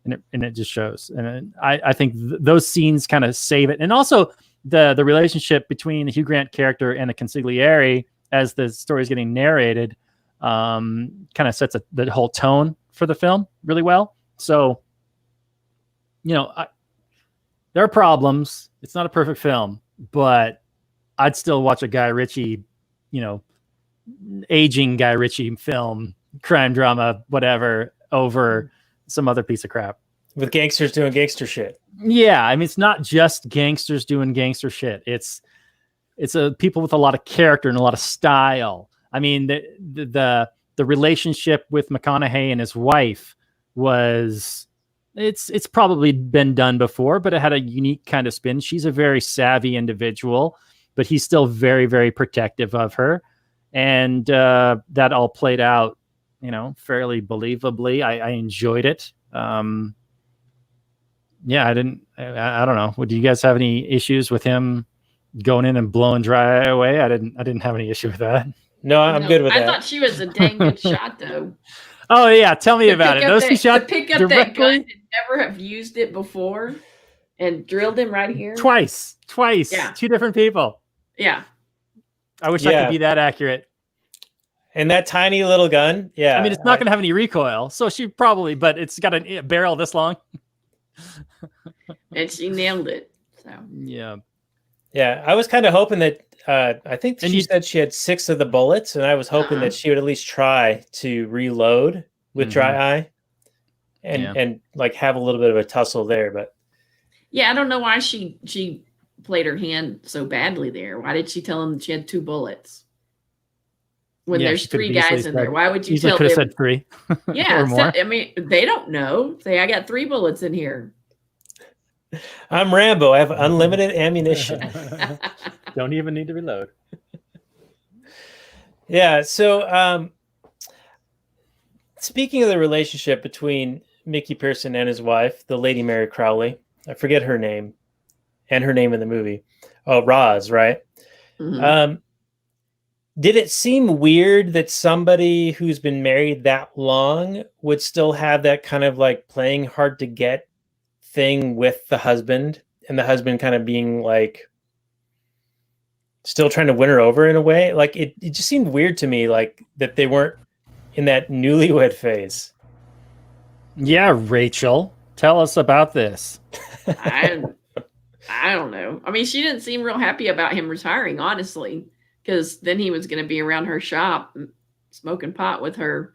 and it just shows. And I think those scenes kind of save it. And also the relationship between the Hugh Grant character and the consigliere as the story is getting narrated kind of sets the whole tone for the film really well. So, you know, there are problems. It's not a perfect film, but I'd still watch a Guy Ritchie, you know, aging Guy Ritchie film, crime drama, whatever, over some other piece of crap. With gangsters doing gangster shit. Yeah, I mean, it's not just gangsters doing gangster shit. It's a people with a lot of character and a lot of style. I mean, the relationship with McConaughey and his wife was it's probably been done before, but it had a unique kind of spin. She's a very savvy individual, but he's still very, very protective of her. And that all played out, you know, fairly believably. I enjoyed it. Yeah, I don't know. Do you guys have any issues with him going in and blowing Dry Eye away? I didn't have any issue with that. No, I'm good with I that. thought she was a dang good shot, though. Oh yeah, tell me about it. Those two shots to pick up that gun and never have used it before, and drilled him right here twice. Yeah. 2 different people. Yeah, I wish I could be that accurate. And that tiny little gun, yeah. I mean, it's not going to have any recoil, so she probably, but it's got a barrel this long. and she nailed it. So Yeah. Yeah, I was kind of hoping that I think she said she had 6 of the bullets, and I was hoping that she would at least try to reload with Dry Eye and like have a little bit of a tussle there. But yeah, I don't know why she played her hand so badly there. Why did she tell him that she had 2 bullets? When there's 3 guys in there, why would you tell them? Could have said 3. Yeah, or more. I mean, they don't know. Say, I got 3 bullets in here. I'm Rambo. I have unlimited ammunition. Don't even need to reload. Yeah. So, speaking of the relationship between Mickey Pearson and his wife, the Lady Mary Crowley, I forget her name, and her name in the movie. Oh, Roz, right? Mm-hmm. Did it seem weird that somebody who's been married that long would still have that kind of like playing hard to get thing with the husband, and the husband kind of being like still trying to win her over in a way? Like it just seemed weird to me, like that they weren't in that newlywed phase. Yeah, Rachel, tell us about this. I don't know. I mean, she didn't seem real happy about him retiring, honestly, because then he was going to be around her shop smoking pot with her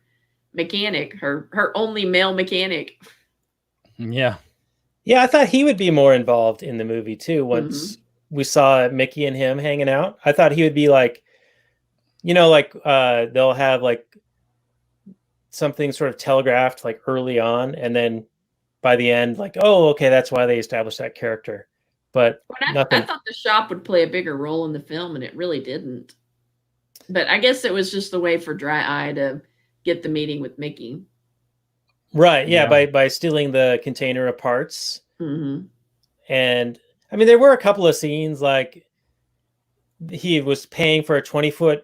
mechanic, her only male mechanic. Yeah. Yeah, I thought he would be more involved in the movie too. Once we saw Mickey and him hanging out, I thought he would be like, you know, like they'll have like something sort of telegraphed like early on, and then by the end, like, oh, okay, that's why they established that character. But I nothing. thought the shop would play a bigger role in the film, and it really didn't. But I guess it was just a way for Dry Eye to get the meeting with Mickey. Right. Yeah. By stealing the container of parts. Mm-hmm. And I mean, there were a couple of scenes like he was paying for a 20-foot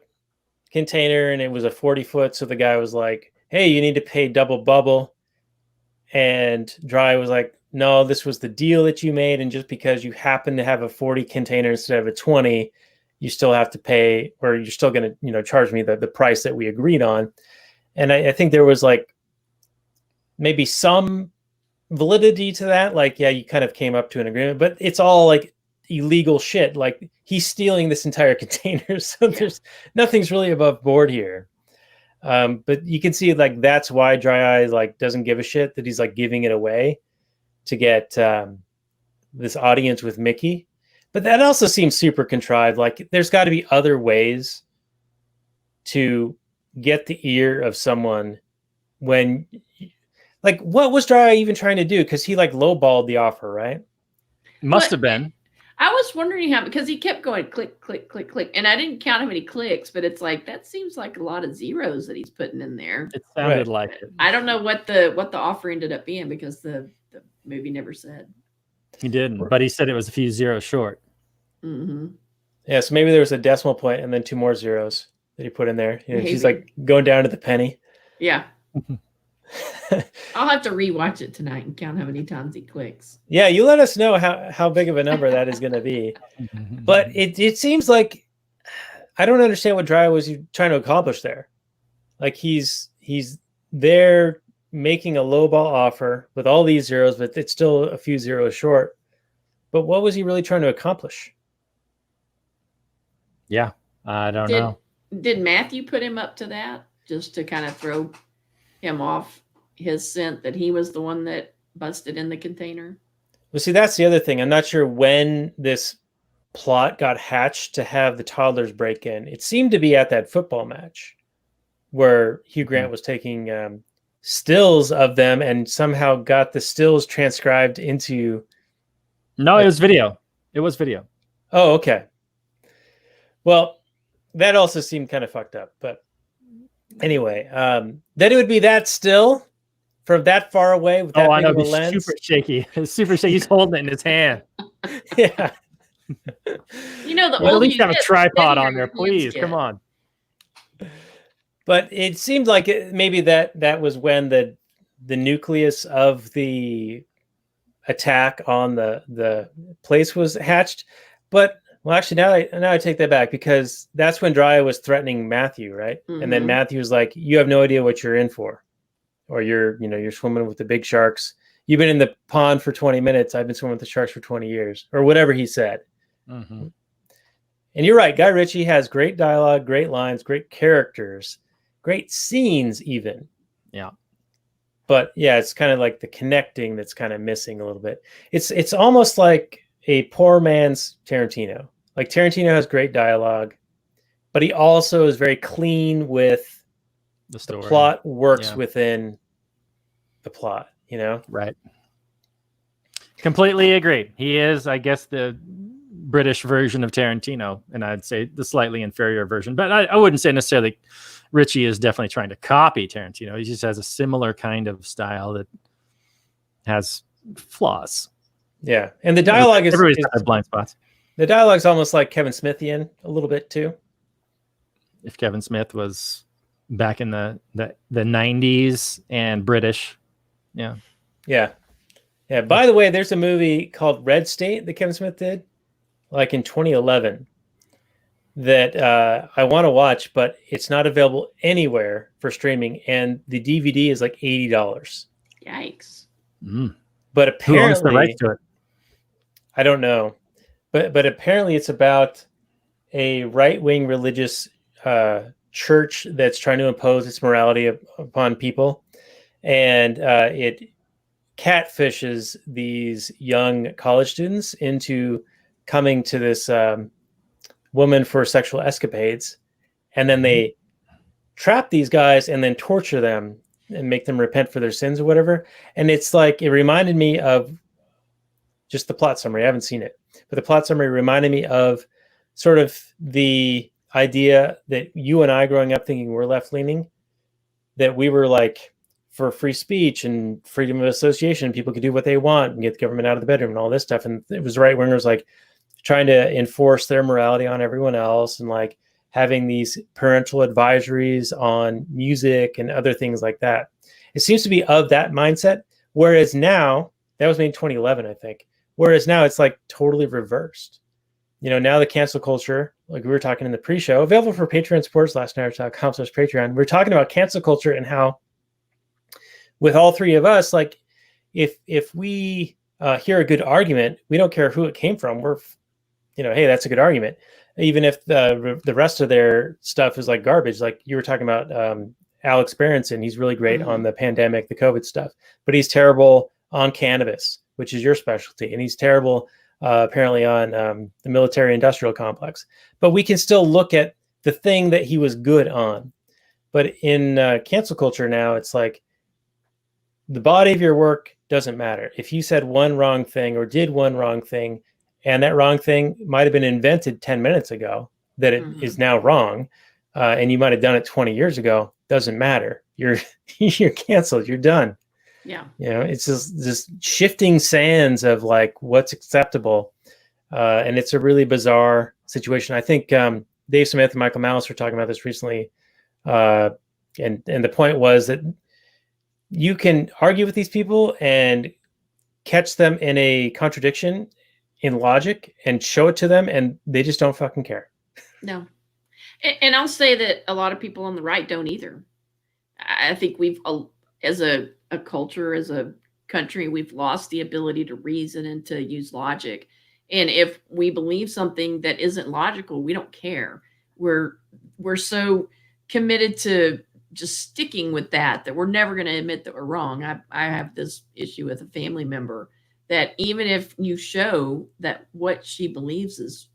container and it was a 40-foot. So the guy was like hey, you need to pay double bubble. And Dry was like, no, this was the deal that you made. And just because you happen to have a 40 container instead of a 20, you still have to pay, or you're still going to, charge me the price that we agreed on. And I think there was like maybe some validity to that. Like, yeah, you kind of came up to an agreement, but it's all like illegal shit. Like he's stealing this entire container. So there's nothing's really above board here. But you can see like that's why Dry Eye like doesn't give a shit that he's like giving it away to get this audience with Mickey. But that also seems super contrived. Like there's got to be other ways to get the ear of someone when, like, what was Dry Eye even trying to do? Because he like lowballed the offer, right? Must have been. I was wondering how, because he kept going click, click, click, click. And I didn't count how many clicks, but it's like, that seems like a lot of zeros that he's putting in there. It sounded like it. I don't know what the offer ended up being because the movie never said. He didn't, but he said it was a few zeros short. Mm-hmm. Yeah, so maybe there was a decimal point and then 2 more zeros that he put in there. He's like going down to the penny. Yeah. I'll have to rewatch it tonight and count how many times he clicks. Yeah, you let us know how big of a number that is going to be. But it seems like I don't understand what Dry was trying to accomplish there. Like he's there making a lowball offer with all these zeros, but it's still a few zeros short. But what was he really trying to accomplish? Yeah, I don't know. Did Matthew put him up to that just to kind of throw him off his scent that he was the one that busted in the container? Well, see, that's the other thing. I'm not sure when this plot got hatched to have the toddlers break in. It seemed to be at that football match where Hugh Grant was taking stills of them and somehow got the stills transcribed into... No, it was video. It was video. Oh, okay. Well, that also seemed kind of fucked up. But anyway, then it would be that still from that far away with that big of a lens. Super shaky. It's super shaky. He's holding it in his hand. Yeah. The at least have a tripod on there, please. Come on. But it seemed like maybe that was when the nucleus of the attack on the place was hatched. But well, actually, now I take that back because that's when Dry was threatening Matthew, right? Mm-hmm. And then Matthew was like, "You have no idea what you're in for, or you're swimming with the big sharks. You've been in the pond for 20 minutes. I've been swimming with the sharks for 20 years," or whatever he said. Mm-hmm. And you're right. Guy Ritchie has great dialogue, great lines, great characters, great scenes, even. Yeah. But yeah, it's kind of like the connecting that's kind of missing a little bit. It's almost like a poor man's Tarantino. Like Tarantino has great dialogue, but he also is very clean with the story. The plot works within the plot, Right. Completely agree. He is, I guess, the British version of Tarantino, and I'd say the slightly inferior version. But I wouldn't say necessarily Ritchie is definitely trying to copy Tarantino. He just has a similar kind of style that has flaws. Yeah, and the dialogue everybody's got blind spots. The dialogue's almost like Kevin Smithian a little bit too. If Kevin Smith was back in the 90s and British, yeah. By the way, there's a movie called Red State that Kevin Smith did, like in 2011, that I want to watch, but it's not available anywhere for streaming, and the DVD is like $80. Yikes! But apparently, who owns the rights to it? I don't know, but apparently it's about a right-wing religious church that's trying to impose its morality upon people, and it catfishes these young college students into coming to this woman for sexual escapades, and then they trap these guys and then torture them and make them repent for their sins or whatever. And it's like, it reminded me of just the plot summary. I haven't seen it, but the plot summary reminded me of sort of the idea that you and I growing up thinking we're left leaning, that we were like for free speech and freedom of association, people could do what they want and get the government out of the bedroom and all this stuff. And it was right wingers like trying to enforce their morality on everyone else and like having these parental advisories on music and other things like that. It seems to be of that mindset. Whereas now, that was made in 2011, I think. Whereas now it's like totally reversed. Now the cancel culture, like we were talking in the pre-show, available for Patreon supporters, lastnightcom/Patreon. We're talking about cancel culture and how, with all three of us, like if we hear a good argument, we don't care who it came from. We're, hey, that's a good argument. Even if the rest of their stuff is like garbage, like you were talking about Alex Berenson, he's really great on the pandemic, the COVID stuff, but he's terrible on cannabis, which is your specialty. And he's terrible apparently on the military industrial complex, but we can still look at the thing that he was good on. But in cancel culture now, it's like the body of your work doesn't matter. If you said one wrong thing or did one wrong thing, and that wrong thing might have been invented 10 minutes ago, that it is now wrong, and you might have done it 20 years ago, doesn't matter. You're canceled. You're done. Yeah. It's just shifting sands of like what's acceptable. And it's a really bizarre situation. I think Dave Smith and Michael Malice were talking about this recently. And the point was that you can argue with these people and catch them in a contradiction in logic and show it to them, and they just don't fucking care. No. And I'll say that a lot of people on the right don't either. I think we've, as a culture, as a country, we've lost the ability to reason and to use logic. And if we believe something that isn't logical, we don't care. We're so committed to just sticking with that we're never going to admit that we're wrong. I have this issue with a family member that even if you show that what she believes is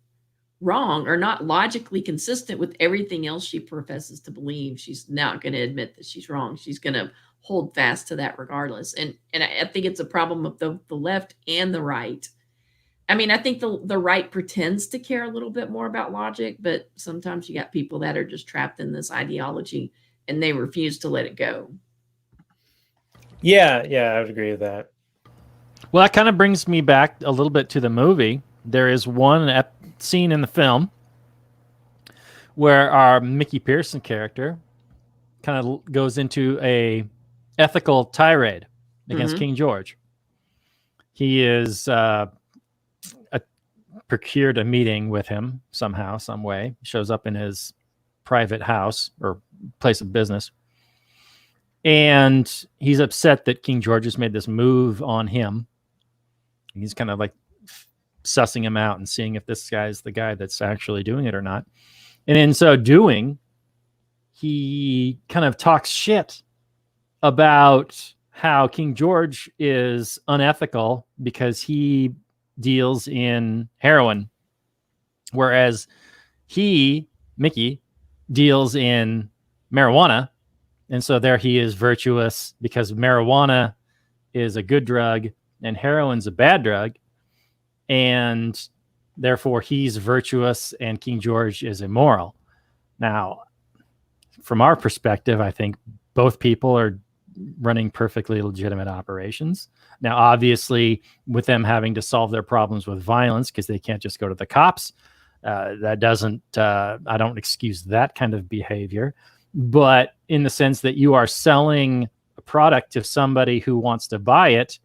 wrong or not logically consistent with everything else she professes to believe, she's not going to admit that she's wrong. She's going to hold fast to that regardless. And I think it's a problem of the left and the right. I mean, I think the right pretends to care a little bit more about logic, but sometimes you got people that are just trapped in this ideology and they refuse to let it go. Yeah, I would agree with that. Well, that kind of brings me back a little bit to the movie. There is one scene in the film where our Mickey Pearson character kind of goes into a ethical tirade against King George. He is procured a meeting with him somehow, some way. He shows up in his private house or place of business. And he's upset that King George has made this move on him. He's kind of like sussing him out and seeing if this guy's the guy that's actually doing it or not. And in so doing, he kind of talks shit about how King George is unethical because he deals in heroin, whereas Mickey, deals in marijuana. And so there he is virtuous because marijuana is a good drug and heroin's a bad drug. And therefore he's virtuous and King George is immoral. Now, from our perspective, I think both people are running perfectly legitimate operations. Now, obviously, with them having to solve their problems with violence because they can't just go to the cops, that doesn't, I don't excuse that kind of behavior. But in the sense that you are selling a product to somebody who wants to buy it,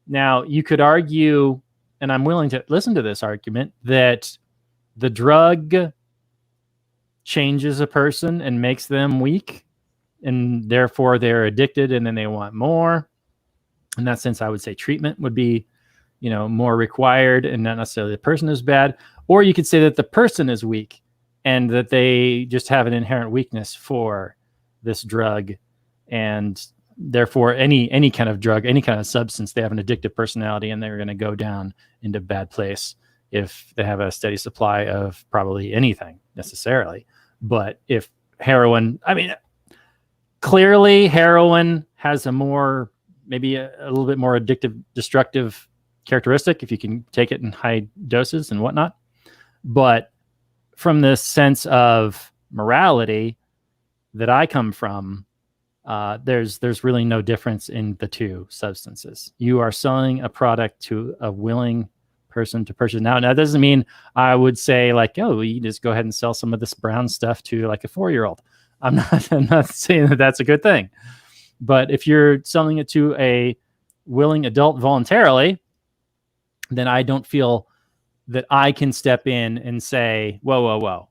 now you could argue, and I'm willing to listen to this argument, that the drug changes a person and makes them weak, and therefore they're addicted and then they want more. In that sense, I would say treatment would be, more required and not necessarily the person is bad. Or you could say that the person is weak and that they just have an inherent weakness for this drug. And therefore any kind of drug, any kind of substance, they have an addictive personality and they're going to go down into a bad place if they have a steady supply of probably anything necessarily. But if heroin, clearly heroin has maybe a little bit more addictive, destructive characteristic if you can take it in high doses and whatnot. But from this sense of morality that I come from, there's really no difference in the two substances. You are selling a product to a willing person to purchase. Now that doesn't mean I would say like, oh, you just go ahead and sell some of this brown stuff to like a 4-year-old. I'm not saying that that's a good thing. But if you're selling it to a willing adult voluntarily, then I don't feel that I can step in and say, whoa, whoa, whoa,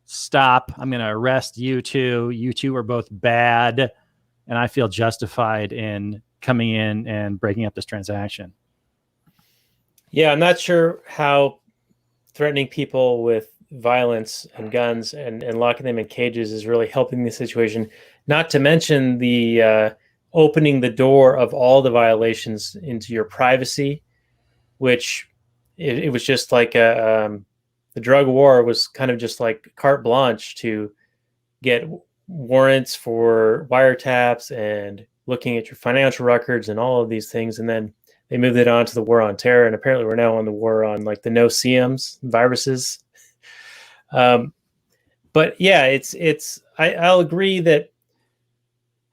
stop. I'm going to arrest you two. You two are both bad. And I feel justified in coming in and breaking up this transaction. Yeah, I'm not sure how threatening people with violence and guns and locking them in cages is really helping the situation. Not to mention the opening the door of all the violations into your privacy, which it was just like the drug war was kind of just like carte blanche to get warrants for wiretaps and looking at your financial records and all of these things. And then they moved it on to the war on terror. And apparently we're now on the war on like the no-see-ums viruses. But yeah, I'll agree that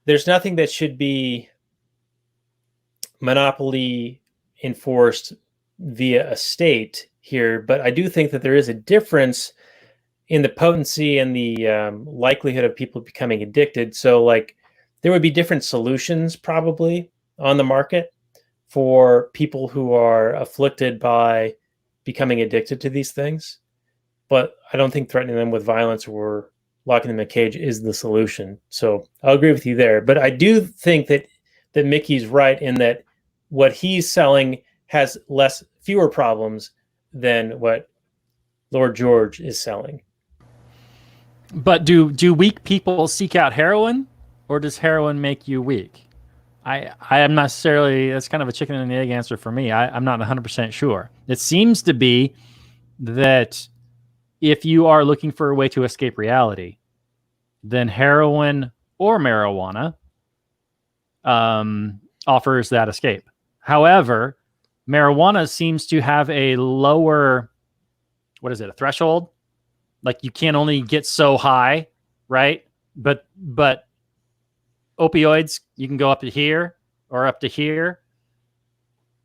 there's nothing that should be monopoly enforced via a state here. But I do think that there is a difference in the potency and the likelihood of people becoming addicted. So like there would be different solutions probably on the market for people who are afflicted by becoming addicted to these things. But I don't think threatening them with violence or locking them in a cage is the solution. So I'll agree with you there. But I do think that Mickey's right in that what he's selling has fewer problems than what Lord George is selling. But do weak people seek out heroin, or does heroin make you weak? I am not necessarily, that's kind of a chicken and the egg answer for me. I'm not 100% sure. It seems to be that if you are looking for a way to escape reality, then heroin or marijuana offers that escape. However, marijuana seems to have a lower, a threshold? Like you can only get so high, right? But opioids, you can go up to here or up to here.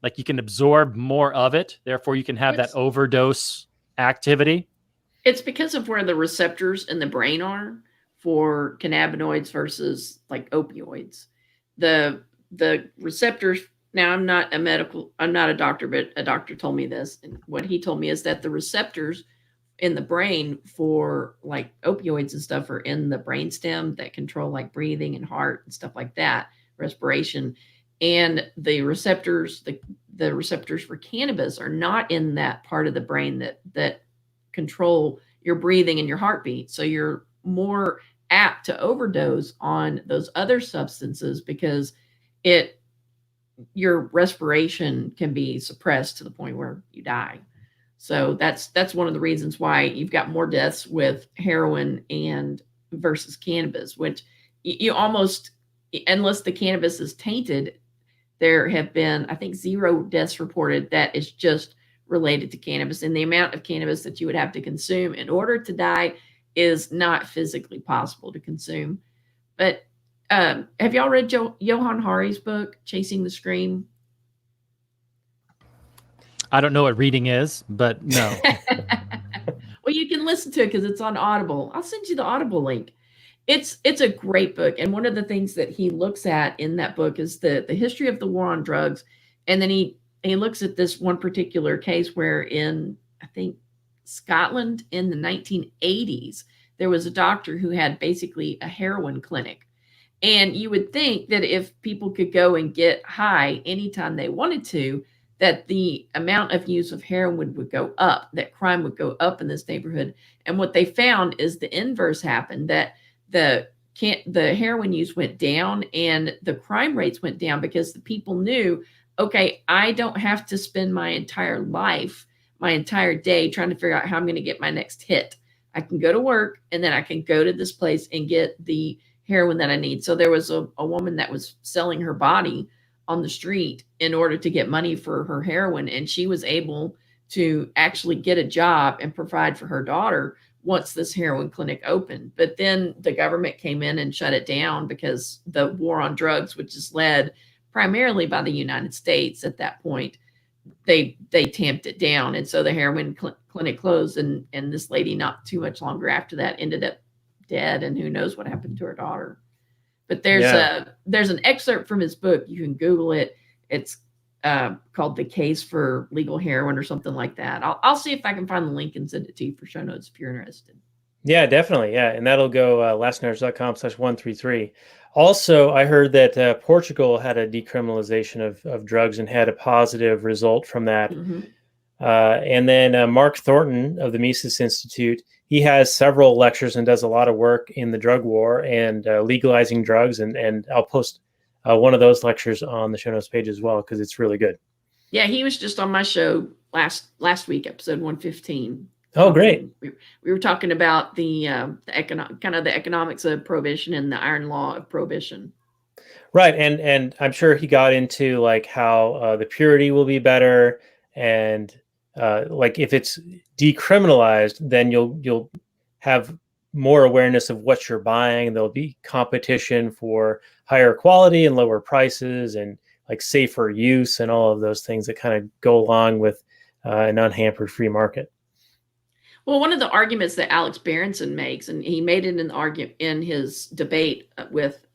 Like you can absorb more of it. Therefore, you can have that overdose activity. It's because of where the receptors in the brain are for cannabinoids versus like opioids. The receptors, now I'm not a doctor, but a doctor told me this. And what he told me is that the receptors in the brain for like opioids and stuff are in the brainstem that control like breathing and heart and stuff like that, respiration. And the receptors, the receptors for cannabis are not in that part of the brain that control your breathing and your heartbeat. So you're more apt to overdose on those other substances because your respiration can be suppressed to the point where you die. So that's one of the reasons why you've got more deaths with heroin and versus cannabis, which you almost, unless the cannabis is tainted, there have been, I think, 0 deaths reported that is just related to cannabis. And the amount of cannabis that you would have to consume in order to die is not physically possible to consume. But have y'all read Johann Hari's book, Chasing the Scream? I don't know what reading is, but no. Well, you can listen to it because it's on Audible. I'll send you the Audible link. It's a great book. And one of the things that he looks at in that book is the history of the war on drugs. And then he looks at this one particular case where in, I think, Scotland in the 1980s, there was a doctor who had basically a heroin clinic. And you would think that if people could go and get high anytime they wanted to, that the amount of use of heroin would go up, that crime would go up in this neighborhood. And what they found is the inverse happened, that the heroin use went down and the crime rates went down because the people knew, okay, I don't have to spend my entire life, my entire day trying to figure out how I'm going to get my next hit. I can go to work and then I can go to this place and get the heroin that I need. So there was a woman that was selling her body on the street in order to get money for her heroin. And she was able to actually get a job and provide for her daughter once this heroin clinic opened. But then the government came in and shut it down because the war on drugs, which is led primarily by the United States at that point, they tamped it down, and so the heroin clinic closed, and this lady not too much longer after that ended up dead, and who knows what happened to her daughter. But there's an excerpt from his book. You can Google it. It's called "The Case for Legal Heroin" or something like that. I'll see if I can find the link and send it to you for show notes if you're interested. Yeah, definitely. Yeah, and that'll go lastnerds.com/133. Also, I heard that Portugal had a decriminalization of drugs and had a positive result from that. Mm-hmm. And then Mark Thornton of the Mises Institute, he has several lectures and does a lot of work in the drug war and legalizing drugs. And I'll post one of those lectures on the show notes page as well, because it's really good. Yeah, he was just on my show last week, episode 115. Oh, great. We were talking about the economics of prohibition and the iron law of prohibition. Right. And I'm sure he got into like how the purity will be better. And like if it's decriminalized, then you'll have more awareness of what you're buying. There'll be competition for higher quality and lower prices and like safer use and all of those things that kind of go along with an unhampered free market. Well, one of the arguments that Alex Berenson makes, and he made it in his debate with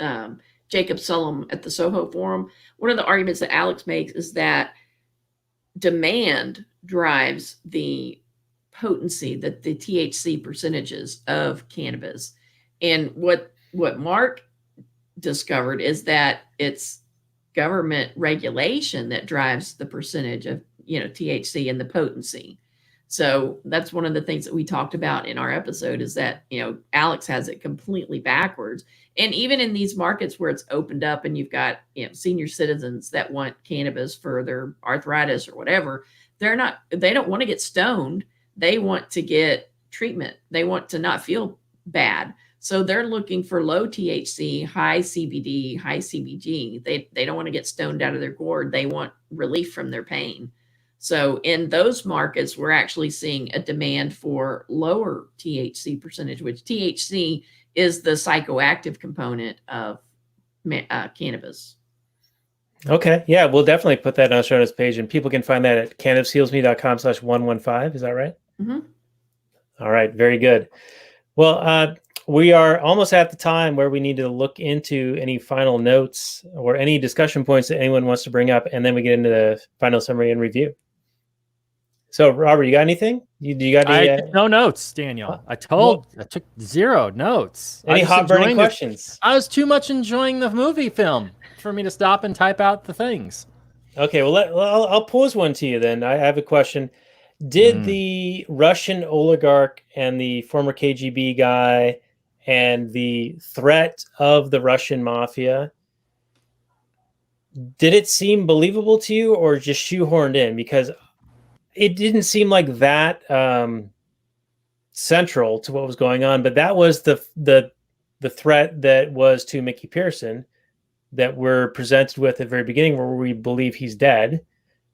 Jacob Sullum at the Soho Forum, one of the arguments that Alex makes is that demand drives the potency, the THC percentages of cannabis. And what Mark discovered is that it's government regulation that drives the percentage of THC and the potency. So that's one of the things that we talked about in our episode is that, Alex has it completely backwards. And even in these markets where it's opened up and you've got, senior citizens that want cannabis for their arthritis or whatever, they don't want to get stoned. They want to get treatment. They want to not feel bad. So they're looking for low THC, high CBD, high CBG. They don't want to get stoned out of their gourd. They want relief from their pain. So in those markets, we're actually seeing a demand for lower THC percentage, which THC is the psychoactive component of cannabis. Okay. Yeah, we'll definitely put that on the show notes page, and people can find that at cannabishealsme.com/115. Is that right? Mm-hmm. All right. Very good. Well, we are almost at the time where we need to look into any final notes or any discussion points that anyone wants to bring up, and then we get into the final summary and review. So, Robert, you got anything? You got any? No notes, Daniel. I took 0 notes. Any hot burning questions? I was too much enjoying the movie film for me to stop and type out the things. Okay, well, I'll pose one to you then. I have a question. Did the Russian oligarch and the former KGB guy and the threat of the Russian mafia, did it seem believable to you or just shoehorned in? Because it didn't seem like that central to what was going on, but that was the threat that was to Mickey Pearson that we're presented with at the very beginning, where we believe he's dead.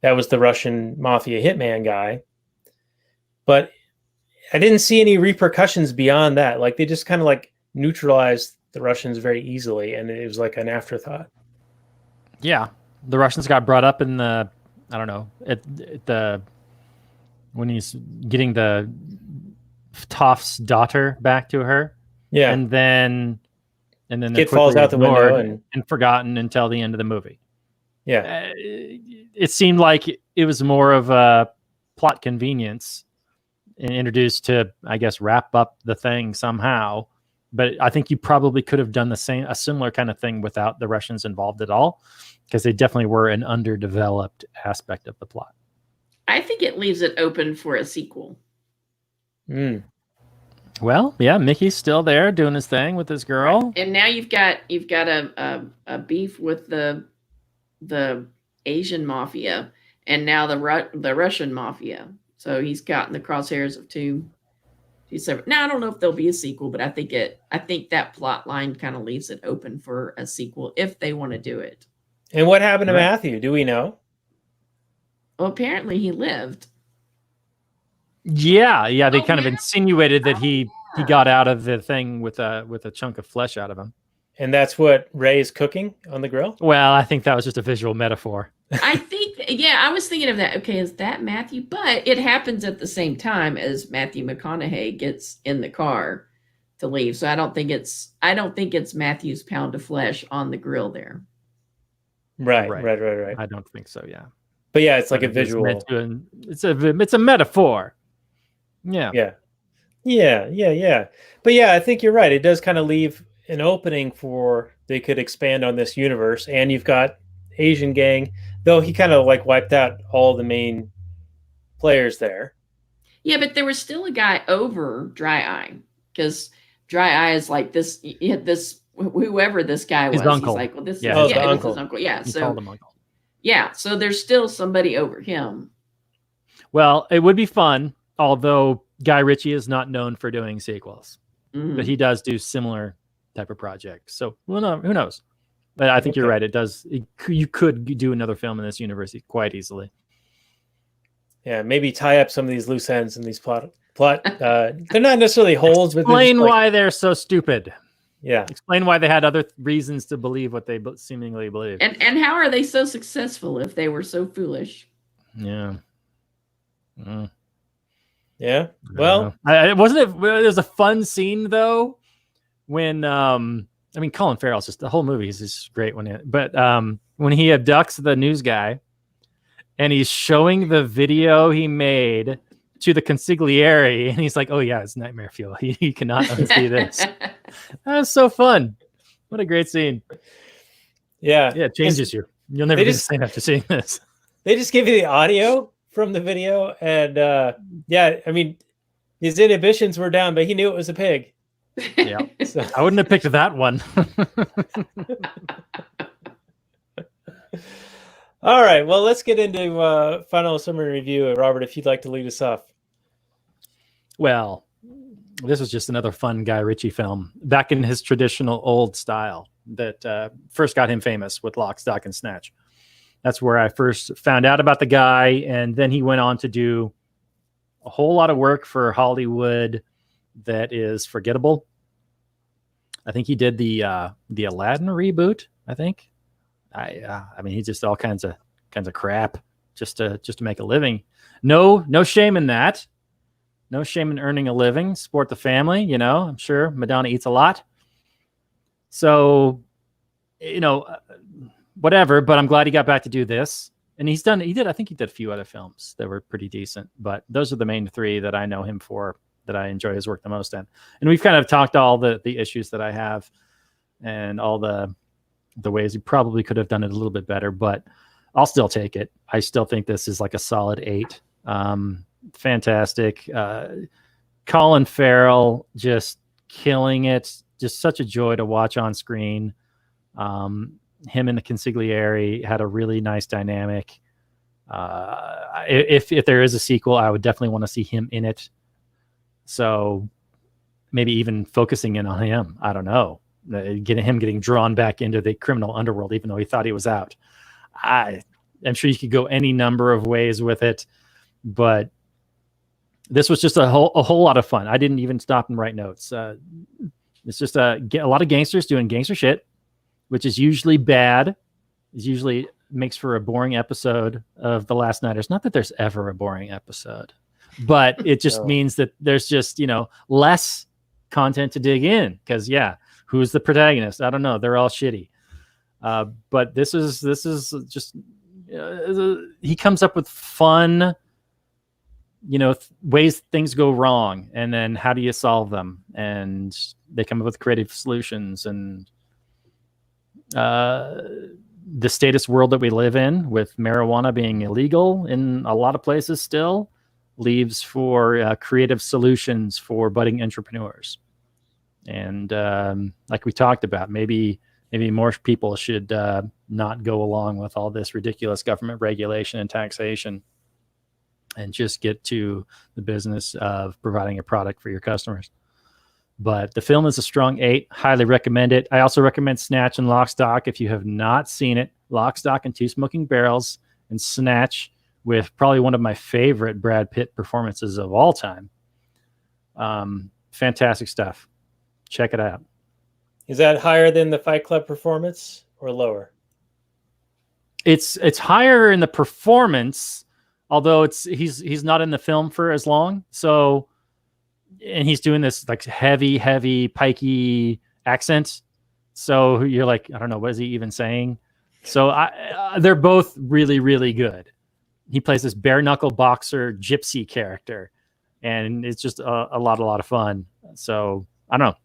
That was the Russian mafia hitman guy. But I didn't see any repercussions beyond that. Like they just kind of like neutralized the Russians very easily, and it was like an afterthought. Yeah, the Russians got brought up in the, I don't know, when he's getting the Toff's daughter back to her. Yeah, and then it falls out the window and forgotten until the end of the movie. Yeah, it seemed like it was more of a plot convenience and introduced to, I guess, wrap up the thing somehow. But I think you probably could have done a similar kind of thing without the Russians involved at all, because they definitely were an underdeveloped aspect of the plot. I think it leaves it open for a sequel. Well, yeah, Mickey's still there doing his thing with this girl, and now you've got a beef with the Asian mafia, and now the Russian mafia. So he's got in the crosshairs of two separate. Now I don't know if there'll be a sequel, but I think that plot line kind of leaves it open for a sequel if they want to do it. And what happened to Matthew? Do we know? Well, apparently he lived. Yeah. They kind of insinuated that he got out of the thing with a chunk of flesh out of him. And that's what Ray is cooking on the grill? Well, I think that was just a visual metaphor. I think, yeah, I was thinking of that. Okay, is that Matthew? But it happens at the same time as Matthew McConaughey gets in the car to leave. So I don't think it's Matthew's pound of flesh on the grill there. Right. I don't think so. Yeah. But yeah, it's like a visual. It's a metaphor. Yeah. Yeah. But yeah, I think you're right. It does kind of leave an opening for they could expand on this universe, and you've got Asian gang, though he kind of like wiped out all the main players there. Yeah, but there was still a guy over Dry Eye, because Dry Eye is like this. Whoever this guy was, his uncle. He's like, well, this Yeah. is the it was uncle. his uncle. Yeah, He so called him uncle. yeah, so there's still somebody over him. Well, it would be fun, although Guy Ritchie is not known for doing sequels, Mhm. but he does do similar type of projects. So who knows? But I think you're right. You could do another film in this universe quite easily. Yeah, maybe tie up some of these loose ends in these plot. They're not necessarily holes, but Explain why they're so stupid. Yeah. Explain why they had other reasons to believe what they seemingly believe. And how are they so successful if they were so foolish? Yeah. Yeah. Well, it was a fun scene though when Colin Farrell's just the whole movie is just great when he abducts the news guy and he's showing the video he made to the consigliere and he's like, oh yeah, it's nightmare fuel. He cannot unsee this. That was so fun. What a great scene. yeah. Yeah, it changes you. You'll never be the same after seeing this. They just give you the audio from the video, and his inhibitions were down, but he knew it was a pig. Yeah. So. I wouldn't have picked that one. All right. Well, let's get into final summary review. Robert, if you'd like to lead us off. Well, this was just another fun Guy Ritchie film back in his traditional old style that first got him famous with Lock, Stock, and Snatch. That's where I first found out about the guy. And then he went on to do a whole lot of work for Hollywood that is forgettable. I think he did the Aladdin reboot, I think. He just all kinds of crap just to make a living. No shame in that. No shame in earning a living. Support the family, I'm sure Madonna eats a lot. So, whatever, but I'm glad he got back to do this. And I think he did a few other films that were pretty decent, but those are the main three that I know him for, that I enjoy his work the most in. And we've kind of talked all the issues that I have and all the ways he probably could have done it a little bit better, but I'll still take it. I still think this is like a solid 8. Fantastic. Colin Farrell just killing it. Just such a joy to watch on screen. Him and the consigliere had a really nice dynamic. If there is a sequel, I would definitely want to see him in it. So maybe even focusing in on him. I don't know. Getting drawn back into the criminal underworld, even though he thought he was out. I'm sure you could go any number of ways with it, but this was just a whole lot of fun. I didn't even stop and write notes. It's just a lot of gangsters doing gangster shit, which is usually bad. It usually makes for a boring episode of The Last Nighters. Not that there's ever a boring episode, but it just means that there's just, less content to dig in. Because who's the protagonist? I don't know. They're all shitty. But this is just he comes up with fun, ways things go wrong, and then how do you solve them? And they come up with creative solutions. And the status world that we live in, with marijuana being illegal in a lot of places still, leaves for creative solutions for budding entrepreneurs. And like we talked about, maybe more people should not go along with all this ridiculous government regulation and taxation and just get to the business of providing a product for your customers. But the film is a strong 8. Highly recommend it. I also recommend Snatch and Lock, Stock. If you have not seen it, Lock, Stock, and Two Smoking Barrels, and Snatch, with probably one of my favorite Brad Pitt performances of all time. Fantastic stuff. Check it out. Is that higher than the Fight Club performance or lower? It's higher in the performance, although he's not in the film for as long. So, and he's doing this like heavy, pikey accent. So you're like, I don't know, what is he even saying? So they're both really, really good. He plays this bare knuckle boxer gypsy character, and it's just a lot of fun. So I don't know.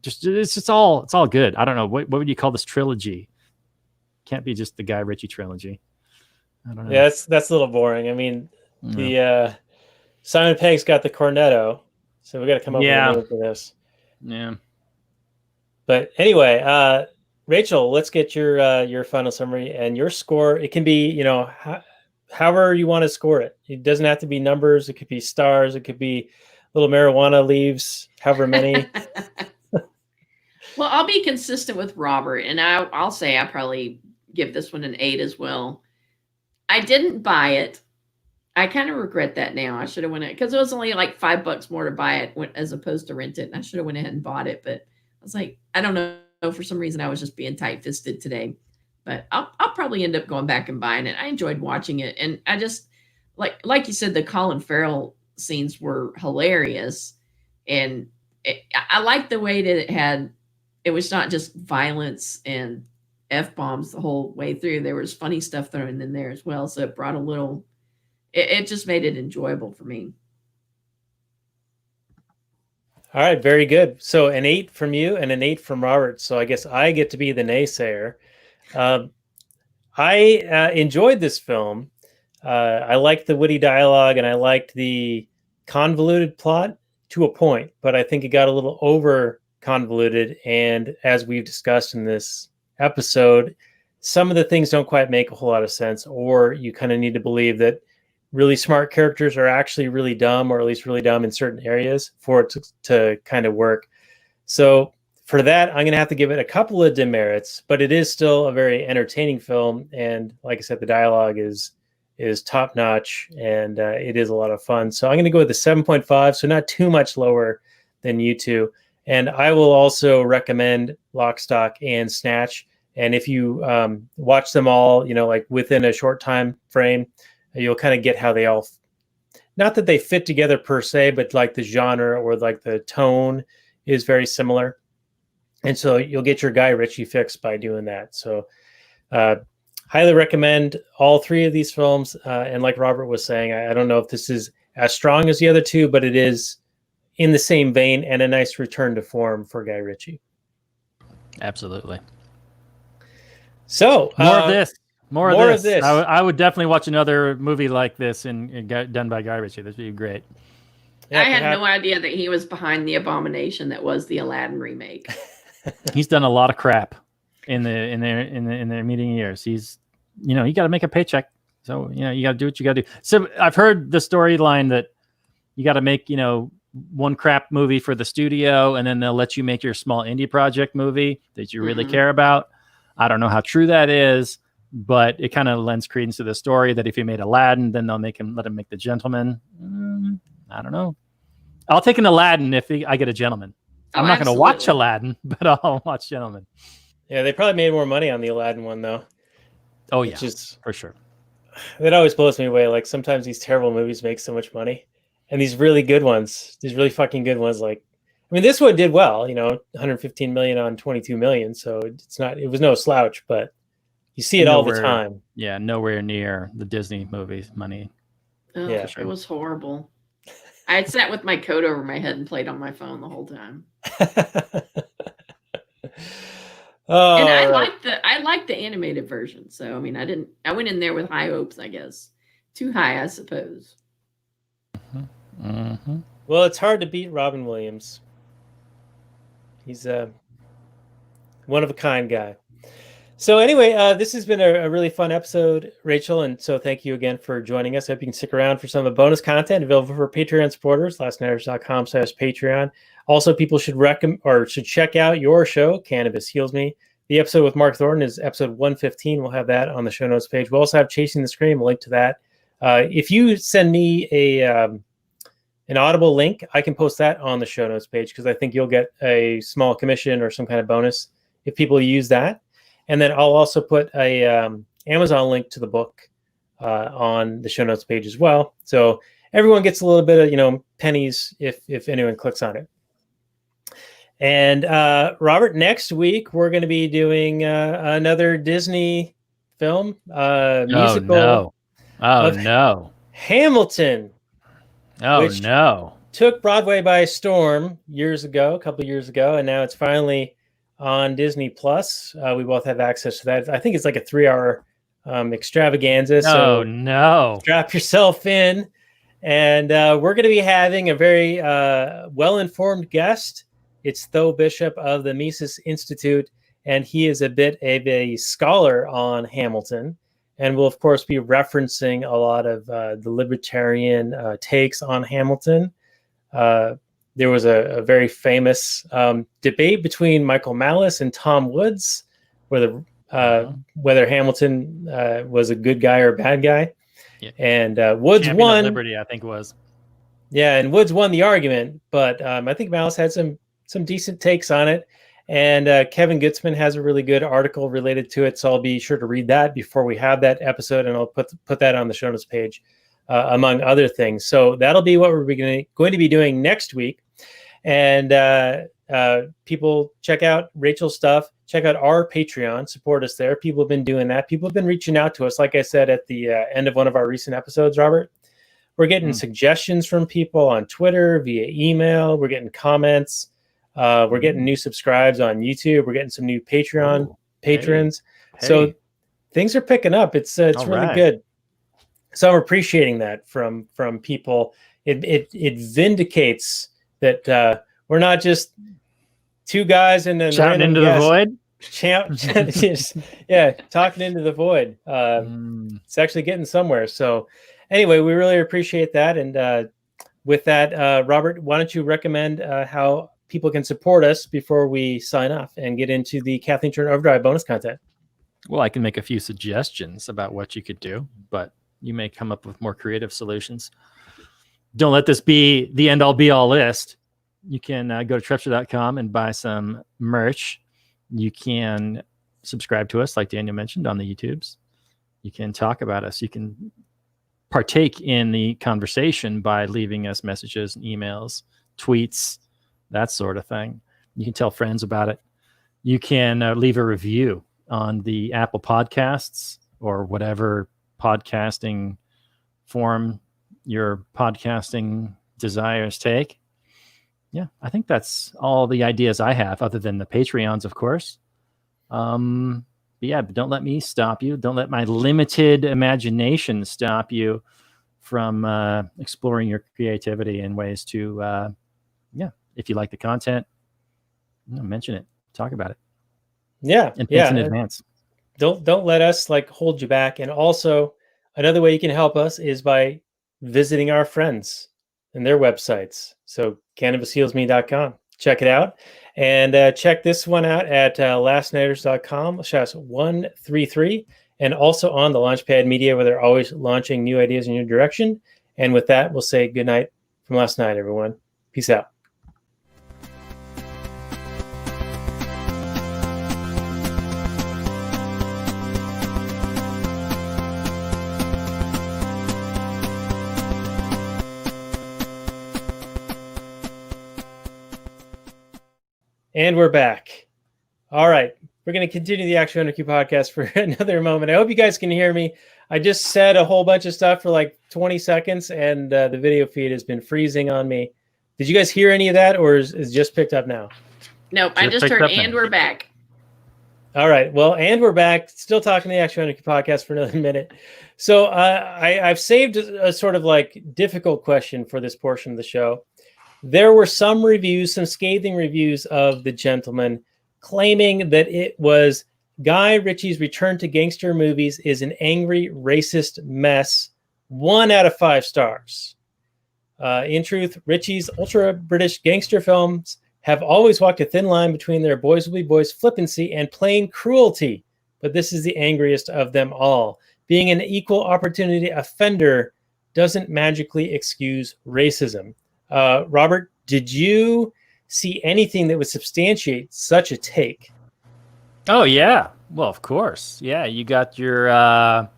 It's all good. I don't know. What would you call this trilogy? Can't be just the Guy Ritchie trilogy. I don't know. Yeah, that's a little boring. I mean, the Simon Pegg's got the cornetto, so we got to come up with a name for this. Yeah. But anyway, Rachel, let's get your final summary and your score. It can be, however you want to score it. It doesn't have to be numbers. It could be stars. It could be little marijuana leaves, however many. Well, I'll be consistent with Robert, and I'll say I probably give this one an 8 as well. I didn't buy it. I kind of regret that now. I should have went it because it was only like $5 more to buy it as opposed to rent it. And I should have went ahead and bought it, but I was like, I don't know. For some reason, I was just being tight-fisted today. But I'll probably end up going back and buying it. I enjoyed watching it, and I just like you said, the Colin Farrell scenes were hilarious, and I liked the way that it was not just violence and F-bombs the whole way through. There was funny stuff thrown in there as well. So it brought it just made it enjoyable for me. All right, very good. So an 8 from you and an 8 from Robert. So I guess I get to be the naysayer. I enjoyed this film. I liked the witty dialogue and I liked the convoluted plot to a point, but I think it got a little over convoluted. And as we've discussed in this episode, some of the things don't quite make a whole lot of sense, or you kind of need to believe that really smart characters are actually really dumb, or at least really dumb in certain areas for it to kind of work. So for that, I'm going to have to give it a couple of demerits, but it is still a very entertaining film. And like I said, the dialogue is top notch, and it is a lot of fun. So I'm going to go with the 7.5. So not too much lower than you two. And I will also recommend Lock, Stock, and Snatch. And if you watch them all, like within a short time frame, you'll kind of get how they all, not that they fit together per se, but like the genre or like the tone is very similar. And so you'll get your Guy Ritchie fix by doing that. So highly recommend all three of these films. And like Robert was saying, I don't know if this is as strong as the other two, but it is in the same vein and a nice return to form for Guy Ritchie. Absolutely. So more of this. More of this. Of this. I would definitely watch another movie like this and done by Guy Ritchie. This would be great. Yeah, I had no idea that he was behind the abomination that was the Aladdin remake. He's done a lot of crap in the intermediate years. He's, you got to make a paycheck. So, you got to do what you got to do. So I've heard the storyline that you got to make, one crap movie for the studio, and then they'll let you make your small indie project movie that you really care about. I don't know how true that is, but it kind of lends credence to the story that if he made Aladdin, then they'll let him make The Gentleman. I don't know. I'll take an Aladdin if I get a Gentleman. I'm not going to watch Aladdin, but I'll watch Gentleman. Yeah, they probably made more money on the Aladdin one, though. Oh, yeah, for sure. That always blows me away. Like, sometimes these terrible movies make so much money. And these really good ones, these really fucking good ones, this one did well, 115 million on 22 million. So it was no slouch, but you see it all the time. Yeah, nowhere near the Disney movies money. Oh, yeah, it was horrible. I had sat with my coat over my head and played on my phone the whole time. And I liked the animated version. So I went in there with high hopes, I guess. Too high, I suppose. Mm-hmm. Well, it's hard to beat Robin Williams. He's a one-of-a-kind guy. So anyway, this has been a really fun episode, Rachel, and so thank you again for joining us. I hope you can stick around for some of the bonus content available for Patreon supporters, lastnighters.com/Patreon. Also, people should check out your show, Cannabis Heals Me. The episode with Mark Thornton is episode 115. We'll have that on the show notes page. We'll also have Chasing the Scream, a link to that. If you send me an Audible link, I can post that on the show notes page because I think you'll get a small commission or some kind of bonus if people use that. And then I'll also put a Amazon link to the book on the show notes page as well. So everyone gets a little bit of, pennies if anyone clicks on it. And Robert, next week we're going to be doing another Disney film, musical. Oh no! Hamilton. Oh no! Took Broadway by storm a couple of years ago, and now it's finally on Disney Plus. We both have access to that. I think it's like a 3-hour extravaganza. So no! Strap yourself in, and we're going to be having a very well-informed guest. It's Tho Bishop of the Mises Institute, and he is a bit of a scholar on Hamilton, and will, of course, be referencing a lot of the libertarian takes on Hamilton. There was a very famous debate between Michael Malice and Tom Woods, whether Hamilton was a good guy or a bad guy. Yeah. And Woods Champion won. of Liberty, I think it was. Yeah, and Woods won the argument, but I think Malice had some decent takes on it. And Kevin Gutzman has a really good article related to it, so I'll be sure to read that before we have that episode, and I'll put that on the show notes page, among other things. So that'll be what we're going to be doing next week. And people check out Rachel's stuff, check out our Patreon, support us there. People have been doing that. People have been reaching out to us, like I said at the end of one of our recent episodes, Robert. We're getting suggestions from people on Twitter, via email. We're getting comments. We're getting new subscribes on YouTube. We're getting some new Patreon patrons. Hey. So things are picking up. It's really good. So I'm appreciating that from people. It vindicates that we're not just two guys and then shouting into the void. Talking into the void. It's actually getting somewhere. So anyway, we really appreciate that. And with that, Robert, why don't you recommend how people can support us before we sign off and get into the Kathleen Turner Overdrive bonus content? Well, I can make a few suggestions about what you could do, but you may come up with more creative solutions. Don't let this be the end-all be-all list. You can go to Trepster.com and buy some merch. You can subscribe to us, like Daniel mentioned, on the YouTubes. You can talk about us. You can partake in the conversation by leaving us messages and emails, tweets, that sort of thing. You can tell friends about it. You can leave a review on the Apple Podcasts or whatever podcasting form your podcasting desires take. Yeah, I think that's all the ideas I have, other than the Patreons, of course. But don't let me stop you. Don't let my limited imagination stop you from exploring your creativity in ways to, if you like the content, mention it, talk about it. Yeah, and thanks in advance. Don't let us hold you back. And also, another way you can help us is by visiting our friends and their websites. So cannabishealsme.com. Check it out. And check this one out at lastnighters.com/133. And also on the Launchpad Media, where they're always launching new ideas in your direction. And with that, we'll say good night from last night, everyone. Peace out. And we're back. All right. We're going to continue the Actual Anarchy podcast for another moment. I hope you guys can hear me. I just said a whole bunch of stuff for like 20 seconds, and the video feed has been freezing on me. Did you guys hear any of that, or is it just picked up now? Nope. I just heard, and we're back. All right. Well, and we're back. Still talking the Actual Anarchy podcast for another minute. So I've saved a sort of difficult question for this portion of the show. There were some scathing reviews of The Gentleman, claiming that it was Guy Ritchie's return to gangster movies is an angry, racist mess. 1 out of 5 stars. In truth, Ritchie's ultra-British gangster films have always walked a thin line between their boys will be boys flippancy and plain cruelty, but this is the angriest of them all. Being an equal opportunity offender doesn't magically excuse racism. Robert, did you see anything that would substantiate such a take? Oh yeah, well of course, yeah. You got your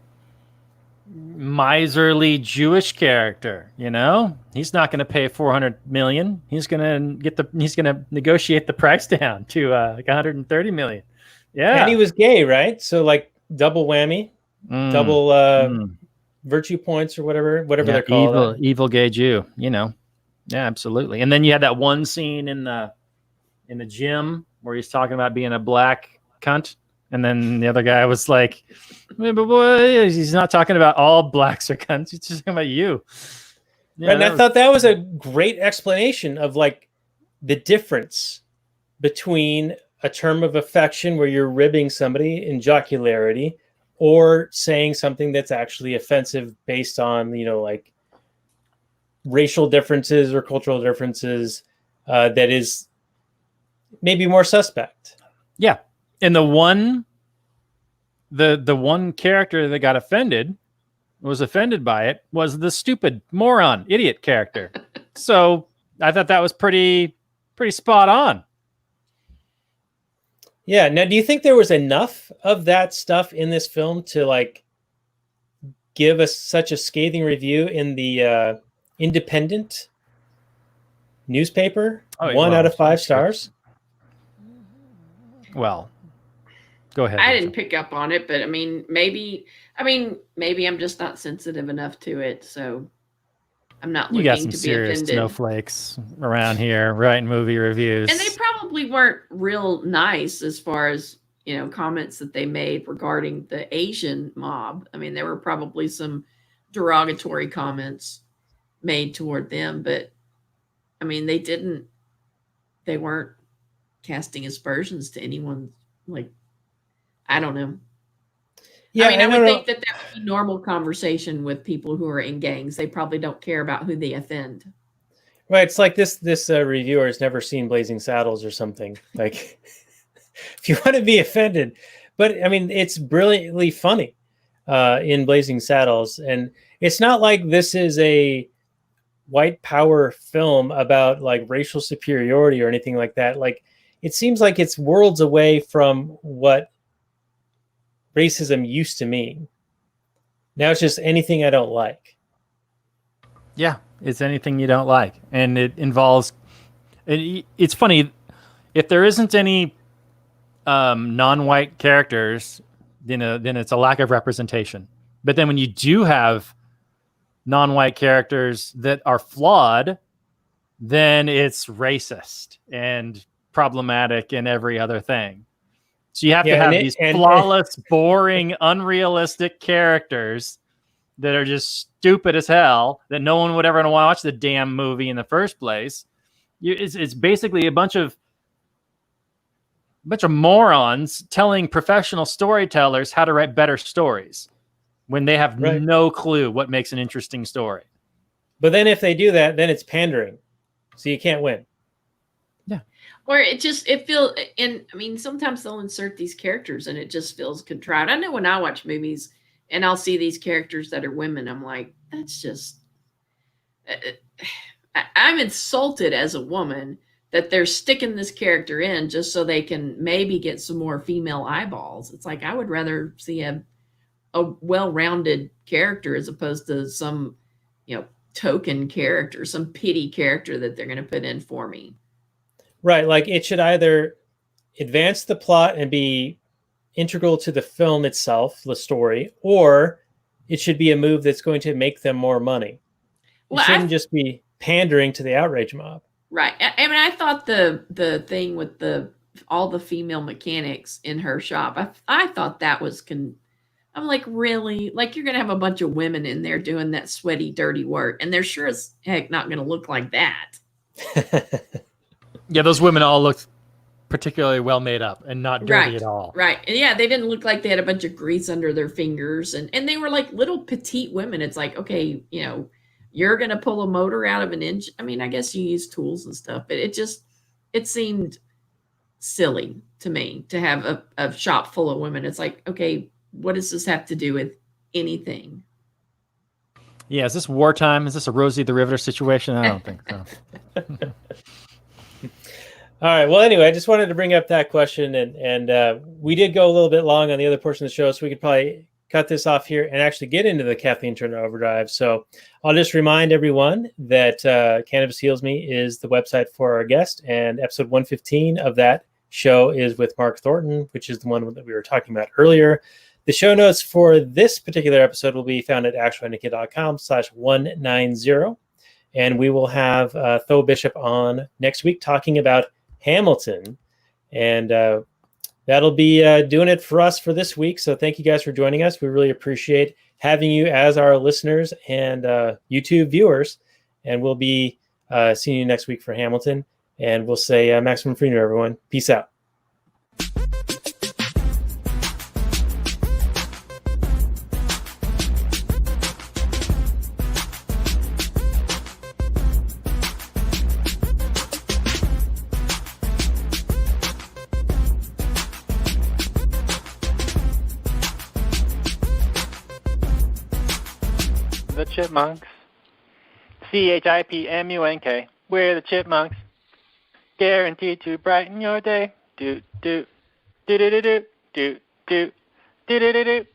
miserly Jewish character. You know, he's not going to pay 400 million. He's going to negotiate the price down to like 130 million. Yeah, And he was gay, right? So like double whammy, double virtue points or whatever they're called. Evil gay Jew. You know, yeah, absolutely. And then you had that one scene in the gym where he's talking about being a black cunt. And then the other guy was like, but boy, he's not talking about all blacks or cunts. He's just talking about you. Yeah, and I thought that was a great explanation of like the difference between a term of affection where you're ribbing somebody in jocularity or saying something that's actually offensive based on, like racial differences or cultural differences that is maybe more suspect. Yeah. And the one character that got offended by it was the stupid moron idiot character. So I thought that was pretty spot on. Yeah. Now, do you think there was enough of that stuff in this film to like give us such a scathing review in the Independent newspaper? 1 out of 5 stars. Well, go ahead. I didn't pick up on it, but maybe I'm just not sensitive enough to it, so I'm not looking you got some to be serious offended. Snowflakes around here writing movie reviews, And they probably weren't real nice as far as comments that they made regarding the Asian mob. There were probably some derogatory comments made toward them, but they weren't casting aspersions to anyone. Like, I don't know. Yeah, I would think that would be normal conversation with people who are in gangs. They probably don't care about who they offend. Right. It's like this reviewer has never seen Blazing Saddles or something. Like, if you want to be offended, but it's brilliantly funny in Blazing Saddles, and it's not like this is a white power film about like racial superiority or anything like that. Like, it seems like it's worlds away from what racism used to mean. Now it's just anything I don't like. Yeah, it's anything you don't like. And it involves... It's funny, if there isn't any non-white characters, then it's a lack of representation. But then when you do have non-white characters that are flawed, then it's racist and problematic and every other thing. So you have to have these flawless, boring, unrealistic characters that are just stupid as hell, that no one would ever want to watch the damn movie in the first place. It's basically a bunch of morons telling professional storytellers how to write better stories when they have no clue what makes an interesting story. But then if they do that, then it's pandering. So you can't win. Yeah. Or it feels, and sometimes they'll insert these characters and it just feels contrived. I know when I watch movies and I'll see these characters that are women, I'm like, that's just, I'm insulted as a woman that they're sticking this character in just so they can maybe get some more female eyeballs. It's like, I would rather see a well-rounded character as opposed to some, token character, some pity character that they're going to put in for me. Right. Like, it should either advance the plot and be integral to the film itself, the story, or it should be a move that's going to make them more money. It shouldn't just be pandering to the outrage mob. Right. I thought the thing with all the female mechanics in her shop, I thought that was I'm like, really? Like, you're going to have a bunch of women in there doing that sweaty, dirty work, and they're sure as heck not going to look like that. Yeah, those women all looked particularly well made up and not dirty at all. Right. And yeah, they didn't look like they had a bunch of grease under their fingers, and they were like little petite women. It's like, okay, you're going to pull a motor out of an engine. I guess you use tools and stuff, but it seemed silly to me to have a shop full of women. It's like, okay, what does this have to do with anything? Yeah, is this wartime? Is this a Rosie the Riveter situation? I don't think so. All right. Well, anyway, I just wanted to bring up that question, and we did go a little bit long on the other portion of the show, so we could probably cut this off here and actually get into the Kathleen Turner Overdrive. So I'll just remind everyone that Cannabis Heals Me is the website for our guest, and episode 115 of that show is with Mark Thornton, which is the one that we were talking about earlier. The show notes for this particular episode will be found at actualanarchy.com/190. And we will have Tho Bishop on next week talking about Hamilton. And that'll be doing it for us for this week. So thank you guys for joining us. We really appreciate having you as our listeners and YouTube viewers. And we'll be seeing you next week for Hamilton. And we'll say maximum freedom, everyone. Peace out. The Chipmunks. CHIPMUNK. We're the Chipmunks. Guaranteed to brighten your day. Do do do do do do do do do do do.